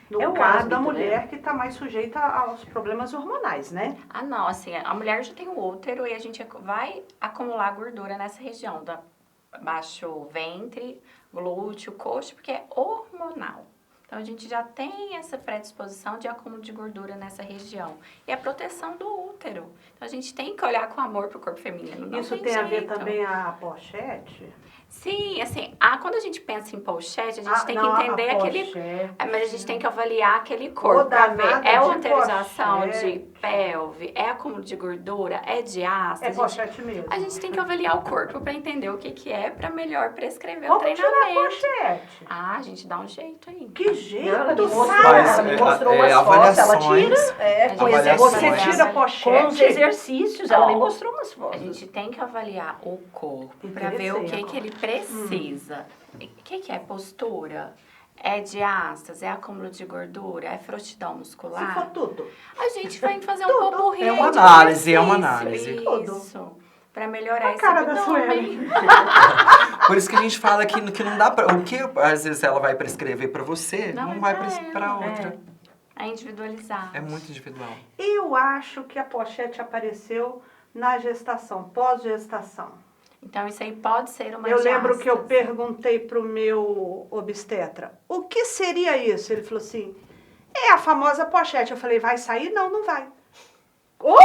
No É o caso hábito, da né? mulher que está mais sujeita aos problemas hormonais, né? Ah, não, assim, a mulher já tem o útero e a gente vai acumular gordura nessa região, da baixo ventre, glúteo, coxa, porque é hormonal. Então, a gente já tem essa predisposição de acúmulo de gordura nessa região. E a proteção do útero. Então, a gente tem que olhar com amor para o corpo feminino. Não Isso tem tem a ver jeito. também a pochete? Sim, assim, quando a gente pensa em pochete, a gente tem não, que entender a aquele... pochete. Mas a gente tem que avaliar aquele corpo para ver. danada É de ulteriorização pochete. de pelve? É acúmulo de gordura? É de ácido? É pochete mesmo. A gente tem que avaliar o corpo para entender o que é para melhor prescrever o Vamos tirar a treinamento. pochete. Ah, a gente dá um jeito aí. Que jeito, Ela me mostrou, Sara. ela me mostrou umas fotos, ela tira com avaliações. Você exercícios. tira a Com os pochete? exercícios, ela me Ó, mostrou umas A fotos. gente tem que avaliar o corpo para ver o Interessei que ele precisa. O que é postura? É diástase? É acúmulo de gordura? É frouxidão Se muscular? for tudo. A gente vai fazer um Tudo. popurrí É uma de análise, é uma exercício. análise. Isso. Pra melhorar A esse cara da abdômen. Por isso que a gente fala que não dá pra... O que às vezes ela vai prescrever pra você, Não não é vai pra pra ela. outra. É individualizado. É muito individual. Eu acho que a pochete apareceu na gestação, pós-gestação. Então, isso aí pode ser uma Eu lembro que eu diástase. perguntei pro meu obstetra, o que seria isso? Ele falou assim, é a famosa pochete. Eu falei, vai sair? Não, não vai. Oh!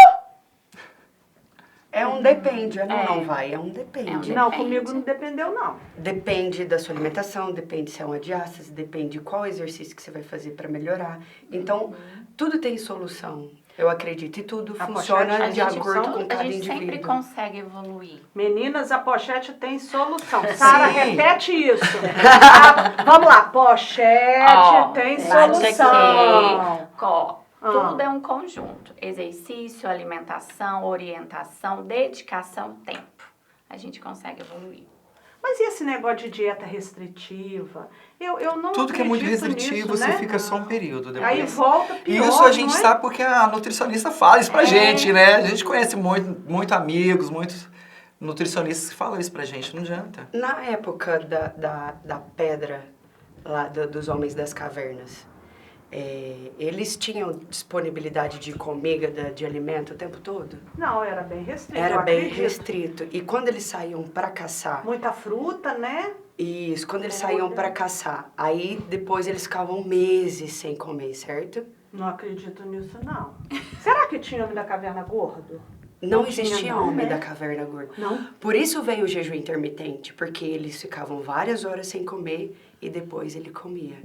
É um depende, não, É. não vai, é um depende. Não, Depende. comigo não dependeu, não. Depende da sua alimentação, depende se é uma diástase, depende de qual exercício que você vai fazer para melhorar. Então, tudo tem solução, eu acredito, e tudo A funciona pochete A de gente, acordo com a cada gente sempre indivíduo. consegue evoluir. Meninas, a pochete tem solução. Sara, Sim. repete isso. Vamos lá, pochete Ó, tem bate solução. aqui. Ó, Ah. tudo é um conjunto. Exercício, alimentação, orientação, dedicação, tempo. A gente consegue evoluir. Mas e esse negócio de dieta restritiva? Eu não Tudo que é muito acredito restritivo, nisso, você né? fica só um período depois. Aí volta pior, Isso a gente não é? sabe porque a nutricionista fala isso pra gente, né? A gente conhece muito amigos, muitos nutricionistas que falam isso pra gente, não adianta. Na época da pedra, lá dos homens das cavernas, eles tinham disponibilidade de comida, de alimento o tempo todo? Não, era bem restrito. Era eu bem acredito. restrito. E quando eles saíam para caçar, Muita fruta, né? isso, quando eles Olha. saíam para caçar, aí depois eles ficavam meses sem comer, certo? Não acredito nisso, não. Será que tinha homem da caverna gordo? Não Não tinha existia não, homem né? da caverna gorda. Não? Por isso veio o jejum intermitente, porque eles ficavam várias horas sem comer e depois ele comia.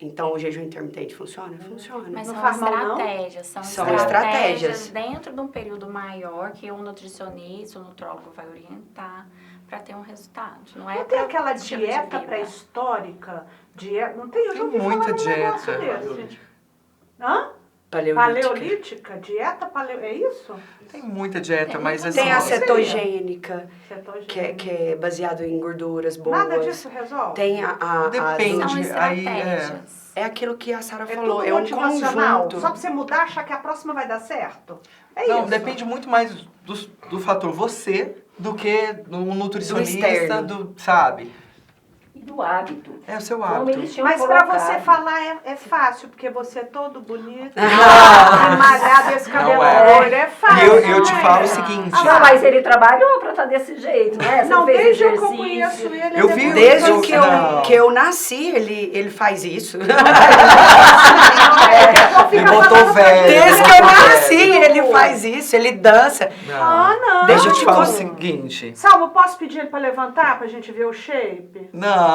Então o jejum intermitente funciona? Funciona. Mas Não são faz mal, não? estratégias, são São estratégias estratégias. dentro de um período maior que um nutricionista, um nutrólogo vai orientar para ter um resultado. Não é Não tem pra aquela estilo de dieta vida. pré-histórica? Não tem? Eu já Tem ouvi muita falar num negócio dieta. desse. Hã? Paleolítica. Paleolítica? Dieta é isso? Tem muita dieta, Tem mas muita assim... Tem a Seria. cetogênica, Cetogênica. que é baseado em gorduras boas. Nada disso resolve? Tem a Depende. São Onde aí, estratégias. É aquilo que a Sara É falou, tudo é um motivacional. conjunto. Só pra você mudar, achar que a próxima vai dar certo? É Não, isso. depende muito mais do fator você do que do nutricionista, externo. sabe? E do hábito. É o seu Como hábito. eles tinham Mas pra colocado. você falar é fácil, porque você é todo bonito, e malhado, esse cabelo Não é. loiro, é E fácil. eu te não é? falo o seguinte... Ah, não, mas ele trabalhou pra estar desse jeito, né? Você Não, fez desde que eu exercício. conheço ele, Eu ele vi é Desde Eu- que não. que eu nasci, ele faz isso. Me botou velho. Desde me que eu botou nasci, velho. ele faz isso, ele dança. Ah, não. Deixa eu Não. te falar o seguinte... Salvo, posso pedir ele pra levantar pra gente ver o shape? Não...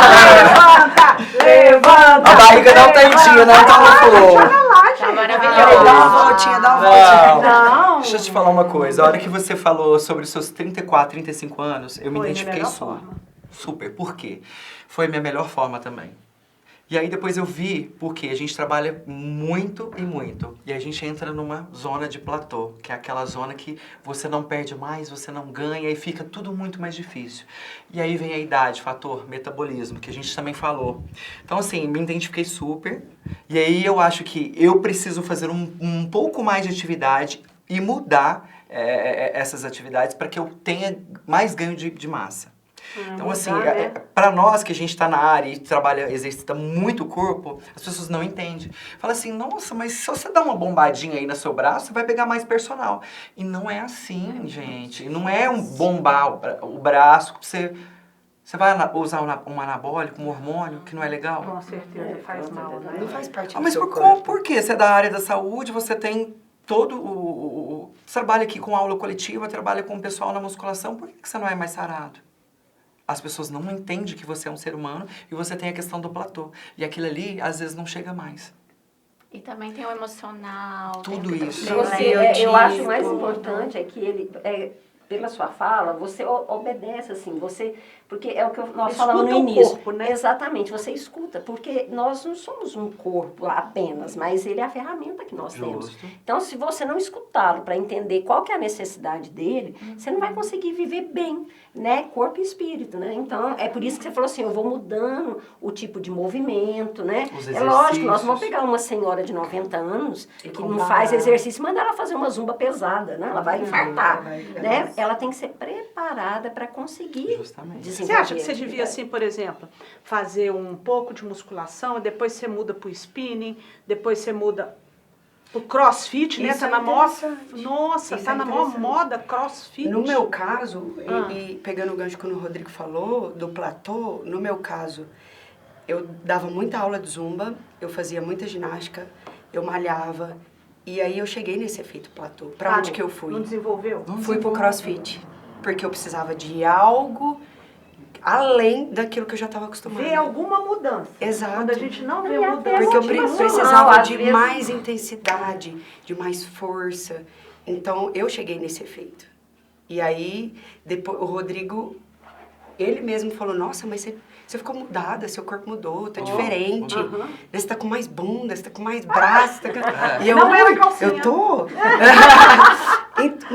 Levanta! Levanta! A barriga não tá em dia, não tá no flow. Joga lá, gente. Tá maravilhoso. Peraí, dá uma voltinha, dá uma voltinha. Não. Deixa eu te falar uma coisa. A hora que você falou sobre os seus 34, 35 anos, eu me Foi minha identifiquei melhor super. forma. Super. Por quê? Foi a minha melhor forma também. E aí depois eu vi, porque a gente trabalha muito e muito. E a gente entra numa zona de platô, que é aquela zona que você não perde mais, você não ganha e fica tudo muito mais difícil. E aí vem a idade, fator metabolismo, que a gente também falou. Então assim, me identifiquei super. E aí eu acho que eu preciso fazer um pouco mais de atividade e mudar essas atividades para que eu tenha mais ganho de massa. Então, assim, mudar, né? pra nós que a gente tá na área e trabalha, exercita muito o corpo, as pessoas não entendem. Fala assim, nossa, mas se você dar uma bombadinha aí no seu braço, você vai pegar mais personal. E não é assim, gente. Não é um bombar o braço pra você Você vai usar um anabólico, um hormônio, que não é legal? Com certeza faz mal, né? Não faz parte Ah, do mas seu por corpo. quê? Você é da área da saúde, você tem todo você trabalha aqui com aula coletiva, trabalha com o pessoal na musculação, por que você não é mais sarado? As pessoas não entendem que você é um ser humano e você tem a questão do platô. E aquilo ali, às vezes, não chega mais. E também tem o emocional. Tudo tem isso. o Você, intelecto. eu acho mais Tipo, importante é que ele, pela sua fala, você obedece, assim, você... Porque é o que nós falamos no Escuta o início. corpo, né? Exatamente, você escuta, porque nós não somos um corpo apenas, mas ele é a ferramenta que nós temos. Justo. Então, se você não escutá-lo para entender qual que é a necessidade dele, você não vai conseguir viver bem, né? Corpo e espírito, né? Então, é por isso que você falou assim, eu vou mudando o tipo de movimento, né? Os É lógico, nós exercícios. vamos pegar uma senhora de 90 anos E que não comparar. faz exercício, manda ela fazer uma zumba pesada, né? Ela vai infartar, vai- né? Ela tem que ser preparada para conseguir Justamente. desenvolver. Você acha que você atividade. devia, assim, por exemplo, fazer um pouco de musculação, depois você muda pro spinning, depois você muda pro crossfit, né? Isso Tá é na maior... interessante. Nossa, Isso tá é na maior interessante. moda crossfit. No meu caso, Ah. e pegando o gancho que o Rodrigo falou, do platô, no meu caso, eu dava muita aula de zumba, eu fazia muita ginástica, eu malhava, e aí eu cheguei nesse efeito platô. Pra onde que eu fui? Não desenvolveu? Fui pro crossfit, porque eu precisava de algo além daquilo que eu já estava acostumada. Ver alguma mudança. Exato. Quando a gente não vê E até mudança... Porque eu motivacional, precisava às de vezes. mais intensidade, de mais força. Então, eu cheguei nesse efeito. E aí, depois, o Rodrigo, ele mesmo falou, nossa, mas você ficou mudada, seu corpo mudou, tá diferente. aham. Você tá com mais bunda, você tá com mais braço. Tá com... E eu, Não era "Ui, calcinha." eu tô?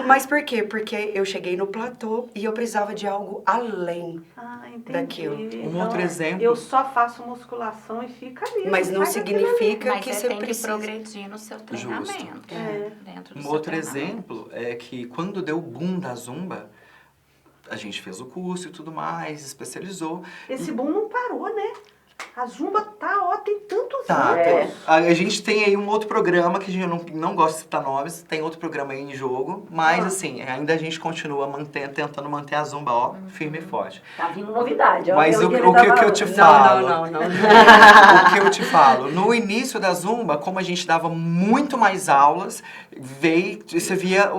Mas por quê? Porque eu cheguei no platô e eu precisava de algo além. Ah, entendi. Daquilo. Um outro exemplo. Eu só faço musculação e fica ali. Mas não faz aquilo ali. significa Mas que você você tem precisa. que progredir no seu treinamento. É. Dentro do Um seu outro treinamento. exemplo é que quando deu o boom da Zumba, a gente fez o curso e tudo mais, especializou. Esse boom não parou, né? A Zumba tá, ó, tem tantos Tá, anos. a gente tem aí um outro programa que a gente não gosta de citar nomes, tem outro programa aí em jogo, mas assim, ainda a gente continua tentando manter a Zumba, ó, firme e forte. Tá vindo novidade. ó, Mas pelo o ele que tava- eu te falo? Não. O que eu te falo? No início da Zumba, como a gente dava muito mais aulas, você via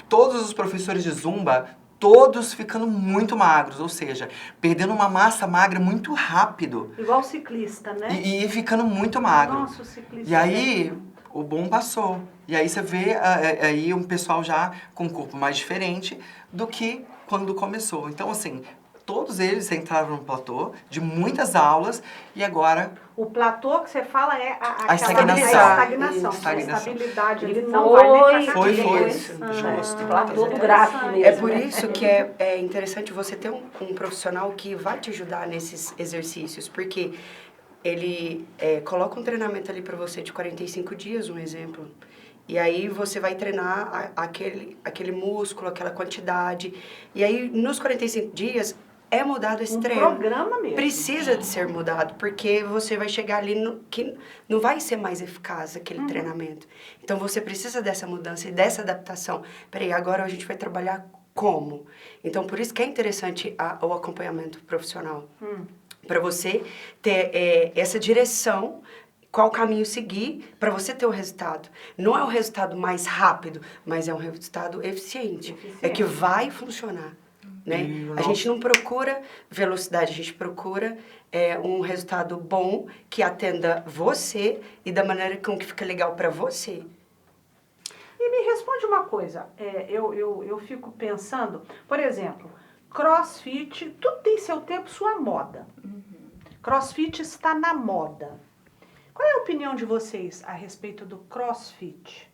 todos os professores de Zumba, todos ficando muito magros, ou seja, perdendo uma massa magra muito rápido Igual o ciclista, né? e ficando muito magro. Nossa, o ciclista. E aí, o boom passou. E aí você vê aí um pessoal já com um corpo mais diferente do que quando começou. Então, assim, todos eles entraram no platô de muitas aulas e agora O platô que você fala é A estagnação. A estagnação. Isso, A estagnação. estabilidade. Ele Foi, não vai nem pra cá. foi, nem foi. pra Isso, cá. justo. Platô do gráfico mesmo. É por né? isso que é interessante você ter um profissional que vai te ajudar nesses exercícios, porque ele coloca um treinamento ali para você de 45 dias, um exemplo. E aí você vai treinar aquele músculo, aquela quantidade. E aí, nos 45 dias, é mudado esse Um treino. programa mesmo. Precisa de ser mudado, porque você vai chegar ali que não vai ser mais eficaz aquele Uhum. treinamento. Então, você precisa dessa mudança e dessa adaptação. Peraí, agora a gente vai trabalhar como? Então, por isso que é interessante o acompanhamento profissional. Para você ter essa direção, qual caminho seguir para você ter o resultado. Não é o resultado mais rápido, mas é um resultado eficiente. É que vai funcionar. Né? E o A nosso- gente não procura velocidade, a gente procura um resultado bom que atenda você e da maneira com que fica legal para você. E me responde uma coisa, eu fico pensando, por exemplo, crossfit, tudo tem seu tempo, sua moda. Crossfit está na moda. Qual é a opinião de vocês a respeito do crossfit?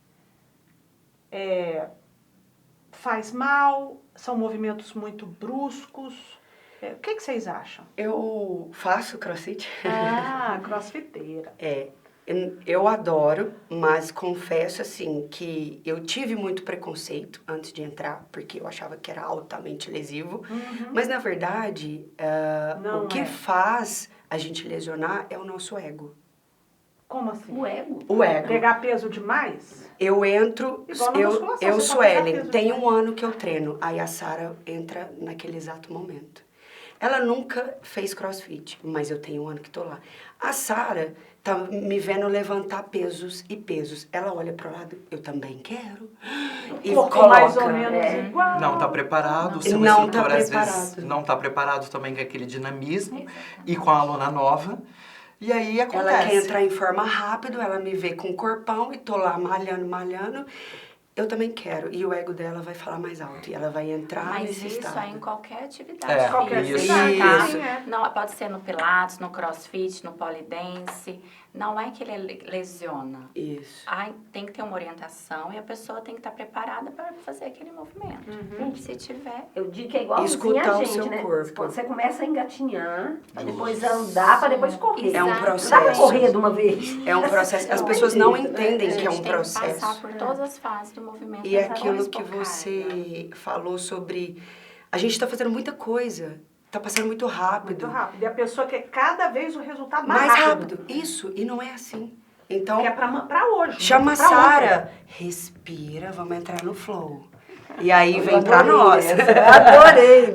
Faz mal? São movimentos muito bruscos? O que vocês acham? Eu faço crossfit. Ah, crossfiteira. Eu adoro, mas confesso assim que eu tive muito preconceito antes de entrar, porque eu achava que era altamente lesivo. Mas na verdade, Não o que é. faz a gente lesionar é o nosso ego. Como assim? O ego. O ego. Pegar peso demais? Eu entro, Igual na musculação, eu você sou pode pegar Ellen, peso tem demais. um ano que eu treino, aí a Sara entra naquele exato momento. Ela nunca fez crossfit, mas eu tenho um ano que tô lá. A Sara tá me vendo levantar pesos e pesos. Ela olha pro lado, eu também quero. E Corpo mais ou coloca. menos igual. Não tá preparado, o seu Não instrutor tá às vezes preparado. não tá preparado também com aquele dinamismo Exatamente. e com a aluna nova. E aí acontece. Ela quer entrar em forma rápido, ela me vê com um corpão e tô lá malhando. Eu também quero. E o ego dela vai falar mais alto. E ela vai entrar Mas nesse isso estado. é em qualquer atividade É, Qualquer física, isso. tá? Sim, é. Não, pode ser no pilates, no crossfit, no polidense. Não é que ele lesiona. Isso. Tem que ter uma orientação e a pessoa tem que estar preparada para fazer aquele movimento. Se tiver, Eu digo que é igual Escutar a o gente, seu né? corpo. Quando você começa a engatinhar, pra depois andar, pra depois correr. É um Não dá pra processo. correr de uma vez. É um processo. As pessoas não entendem a que gente é um tem que passar processo. por todas as fases do movimento. E é mas aquilo vamos que por carga. você falou sobre... A gente tá fazendo muita coisa. Tá passando muito rápido. Muito rápido. E a pessoa quer cada vez o resultado Mais rápido. Isso. E não é assim. Então, Que é pra hoje. chama a pra ontem. Sara. Respira, vamos entrar no flow. E aí vem pra Adorei nós. essa. Adorei.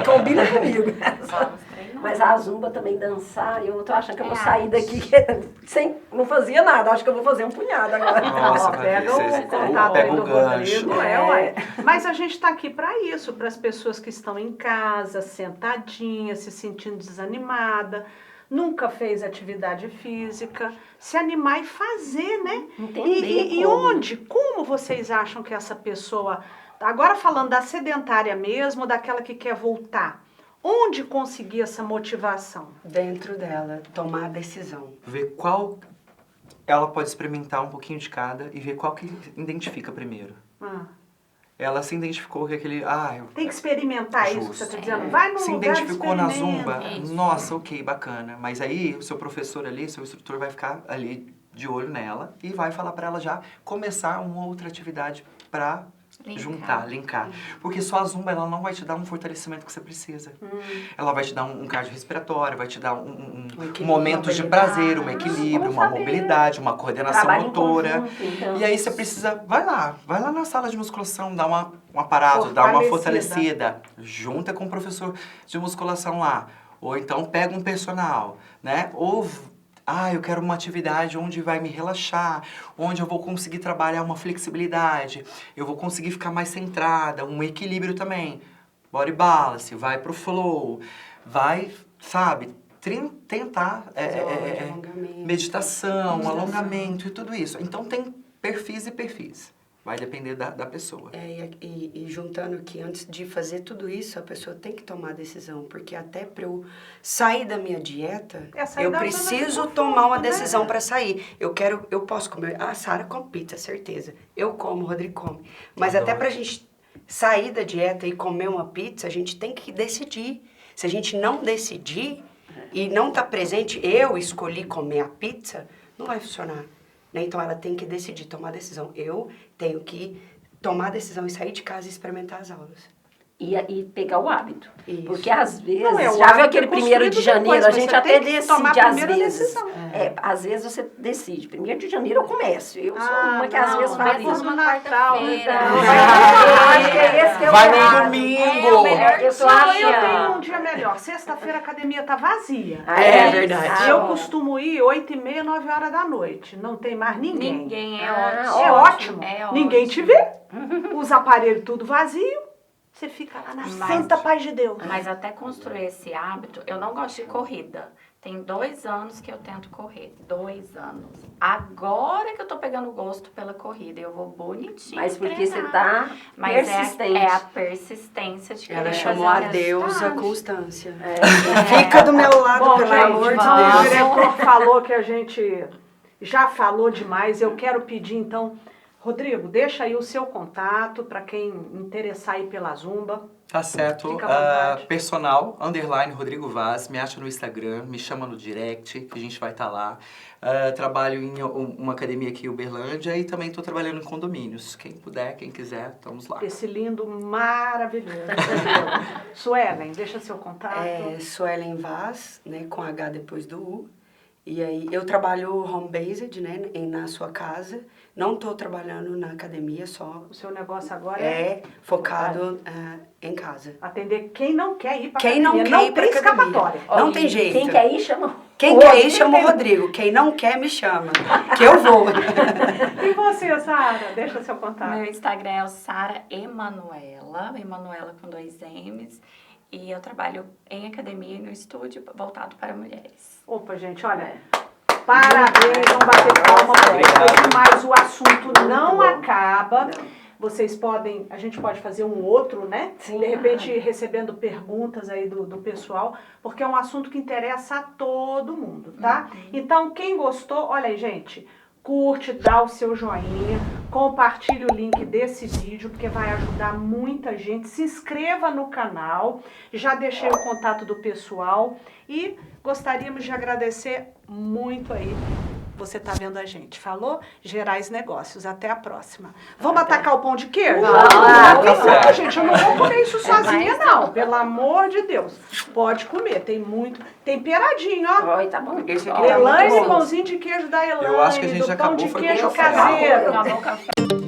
Combina comigo. Vamos treinar. Mas a zumba também dançar, eu tô achando que eu vou É sair arte. daqui não fazia nada. Acho que eu vou fazer um punhado agora. Nossa, Ó, vai pega ver, o vocês- contato pega aí o do gancho. Rodrigo, ué. Mas a gente tá aqui pra isso, para as pessoas que estão em casa, sentadinhas, se sentindo desanimada, nunca fez atividade física, se animar e fazer, né? Entender E como. onde? Como vocês acham que essa pessoa... Agora falando da sedentária mesmo, daquela que quer voltar, onde conseguir essa motivação? Dentro dela, tomar a decisão. Ver qual ela pode experimentar um pouquinho de cada e ver qual que identifica primeiro. Ah, Ela se identificou com aquele... tem que experimentar isso que você Justo. está dizendo. Vai no Se lugar, identificou na experimenta. zumba, Isso. nossa, ok, bacana. Mas aí o seu professor ali, seu instrutor vai ficar ali de olho nela e vai falar pra ela já começar uma outra atividade pra linkar. Porque só a zumba ela não vai te dar um fortalecimento que você precisa. Ela vai te dar um cardiorrespiratório, vai te dar um equilíbrio, momentos de mobilidade. prazer, um equilíbrio, vamos uma saber. mobilidade, uma coordenação Trabalho em motora. conjunto, então. E aí você precisa, vai lá na sala de musculação, dá um aparato, dá uma fortalecida, junta com o professor de musculação lá. Ou então pega um personal, né? Ou, eu quero uma atividade onde vai me relaxar, onde eu vou conseguir trabalhar uma flexibilidade, eu vou conseguir ficar mais centrada, um equilíbrio também. Body balance, vai pro flow, vai, sabe, tentar Alongamento. meditação, alongamento e tudo isso. Então tem perfis e perfis. Vai depender da pessoa. E juntando que antes de fazer tudo isso, a pessoa tem que tomar a decisão. Porque até para eu sair da minha dieta, sair eu da zona de preciso conforto, tomar uma né? decisão para sair. Eu posso comer. A Sara come pizza, certeza. Eu como, o Rodrigo come. Mas Adoro. até pra gente sair da dieta e comer uma pizza, a gente tem que decidir. Se a gente não decidir e não tá presente, eu escolhi comer a pizza, não vai funcionar. Né? Então ela tem que decidir, tomar a decisão. Eu tenho que tomar a decisão e sair de casa e experimentar as aulas. E pegar o hábito. Isso. Porque às vezes, Não, é o já hábito viu aquele é 1º de construído janeiro, depois, a mas gente você até tem que tomar a decide às primeira vezes. decisão. Às vezes você decide, 1º de janeiro eu começo. Eu sou uma que às não, vezes vai faz pôr isso. no Natal. quarta-feira. então. Acho que é esse que é o Vai no errado. domingo! Eu tô Não, eu tenho um achando. dia melhor. Sexta-feira a academia tá vazia. É verdade. Ah, Eu bom. costumo ir 8h30, 9 horas da noite. Não tem mais ninguém. Ninguém é Ah, ótimo. É ótimo. É ótimo. Ninguém te vê. Os aparelhos tudo vazio. Você fica lá na Mas- santa paz de Deus. Mas até construir esse hábito, eu não gosto de corrida. Tem 2 anos que eu tento correr. 2 anos. Agora que eu tô pegando gosto pela corrida, eu vou bonitinho. Mas porque você treinar. tá Mas persistente. é a persistência de querer Ela fazer chamou a o Deus a resultado. constância. Fica do meu lado, Bom, pelo gente, amor de o Deus. diretor falou que a gente já falou demais. Eu quero pedir, então, Rodrigo, deixa aí o seu contato para quem interessar aí pela Zumba. Tá certo. Fica à vontade. Personal, Rodrigo Vaz, me acha no Instagram, me chama no direct, que a gente vai estar lá. Trabalho em uma academia aqui em Uberlândia e também estou trabalhando em condomínios. Quem puder, quem quiser, estamos lá. Esse lindo, maravilhoso. Suelen, deixa seu contato. Suelen Vaz, né, com H depois do U. E aí, eu trabalho home-based, né, na sua casa. Não tô trabalhando na academia, só O seu negócio agora é focado em casa. atender quem não quer ir pra Quem academia. não quer ir pra tem academia. escapatória. Não tem jeito. Quem quer ir, chama. Quem o quer ir, Rodrigo. chama o Rodrigo. Quem não quer, me chama. Que eu vou. E você, Sara? Deixa seu contato. Meu Instagram é o Sara Emanuela, Emanuela com 2 M's. E eu trabalho em academia e no estúdio voltado para mulheres. Opa, gente, olha. Parabéns, vamos bater palma pra eles. Mas o assunto não acaba. Vocês podem, a gente pode fazer um outro, né? Sim. De repente, recebendo perguntas aí do pessoal, porque é um assunto que interessa a todo mundo, tá? Então, quem gostou, olha aí, gente, curte, dá o seu joinha, compartilhe o link desse vídeo, porque vai ajudar muita gente. Se inscreva no canal, já deixei o contato do pessoal e gostaríamos de agradecer muito aí. Você tá vendo a gente. Falou? Gerais Negócios. Até a próxima. Vamos atacar o pão de queijo? Não, gente, eu não vou comer isso sozinha, não. Pelo amor de Deus. Pode comer. Tem muito. Temperadinho, ó. Oi, tá bom. Esse aqui tá Elaine, muito bom. pãozinho de queijo da Elaine. Eu acho que a gente do já pão acabou, de foi queijo com café. caseiro. Acabou o café.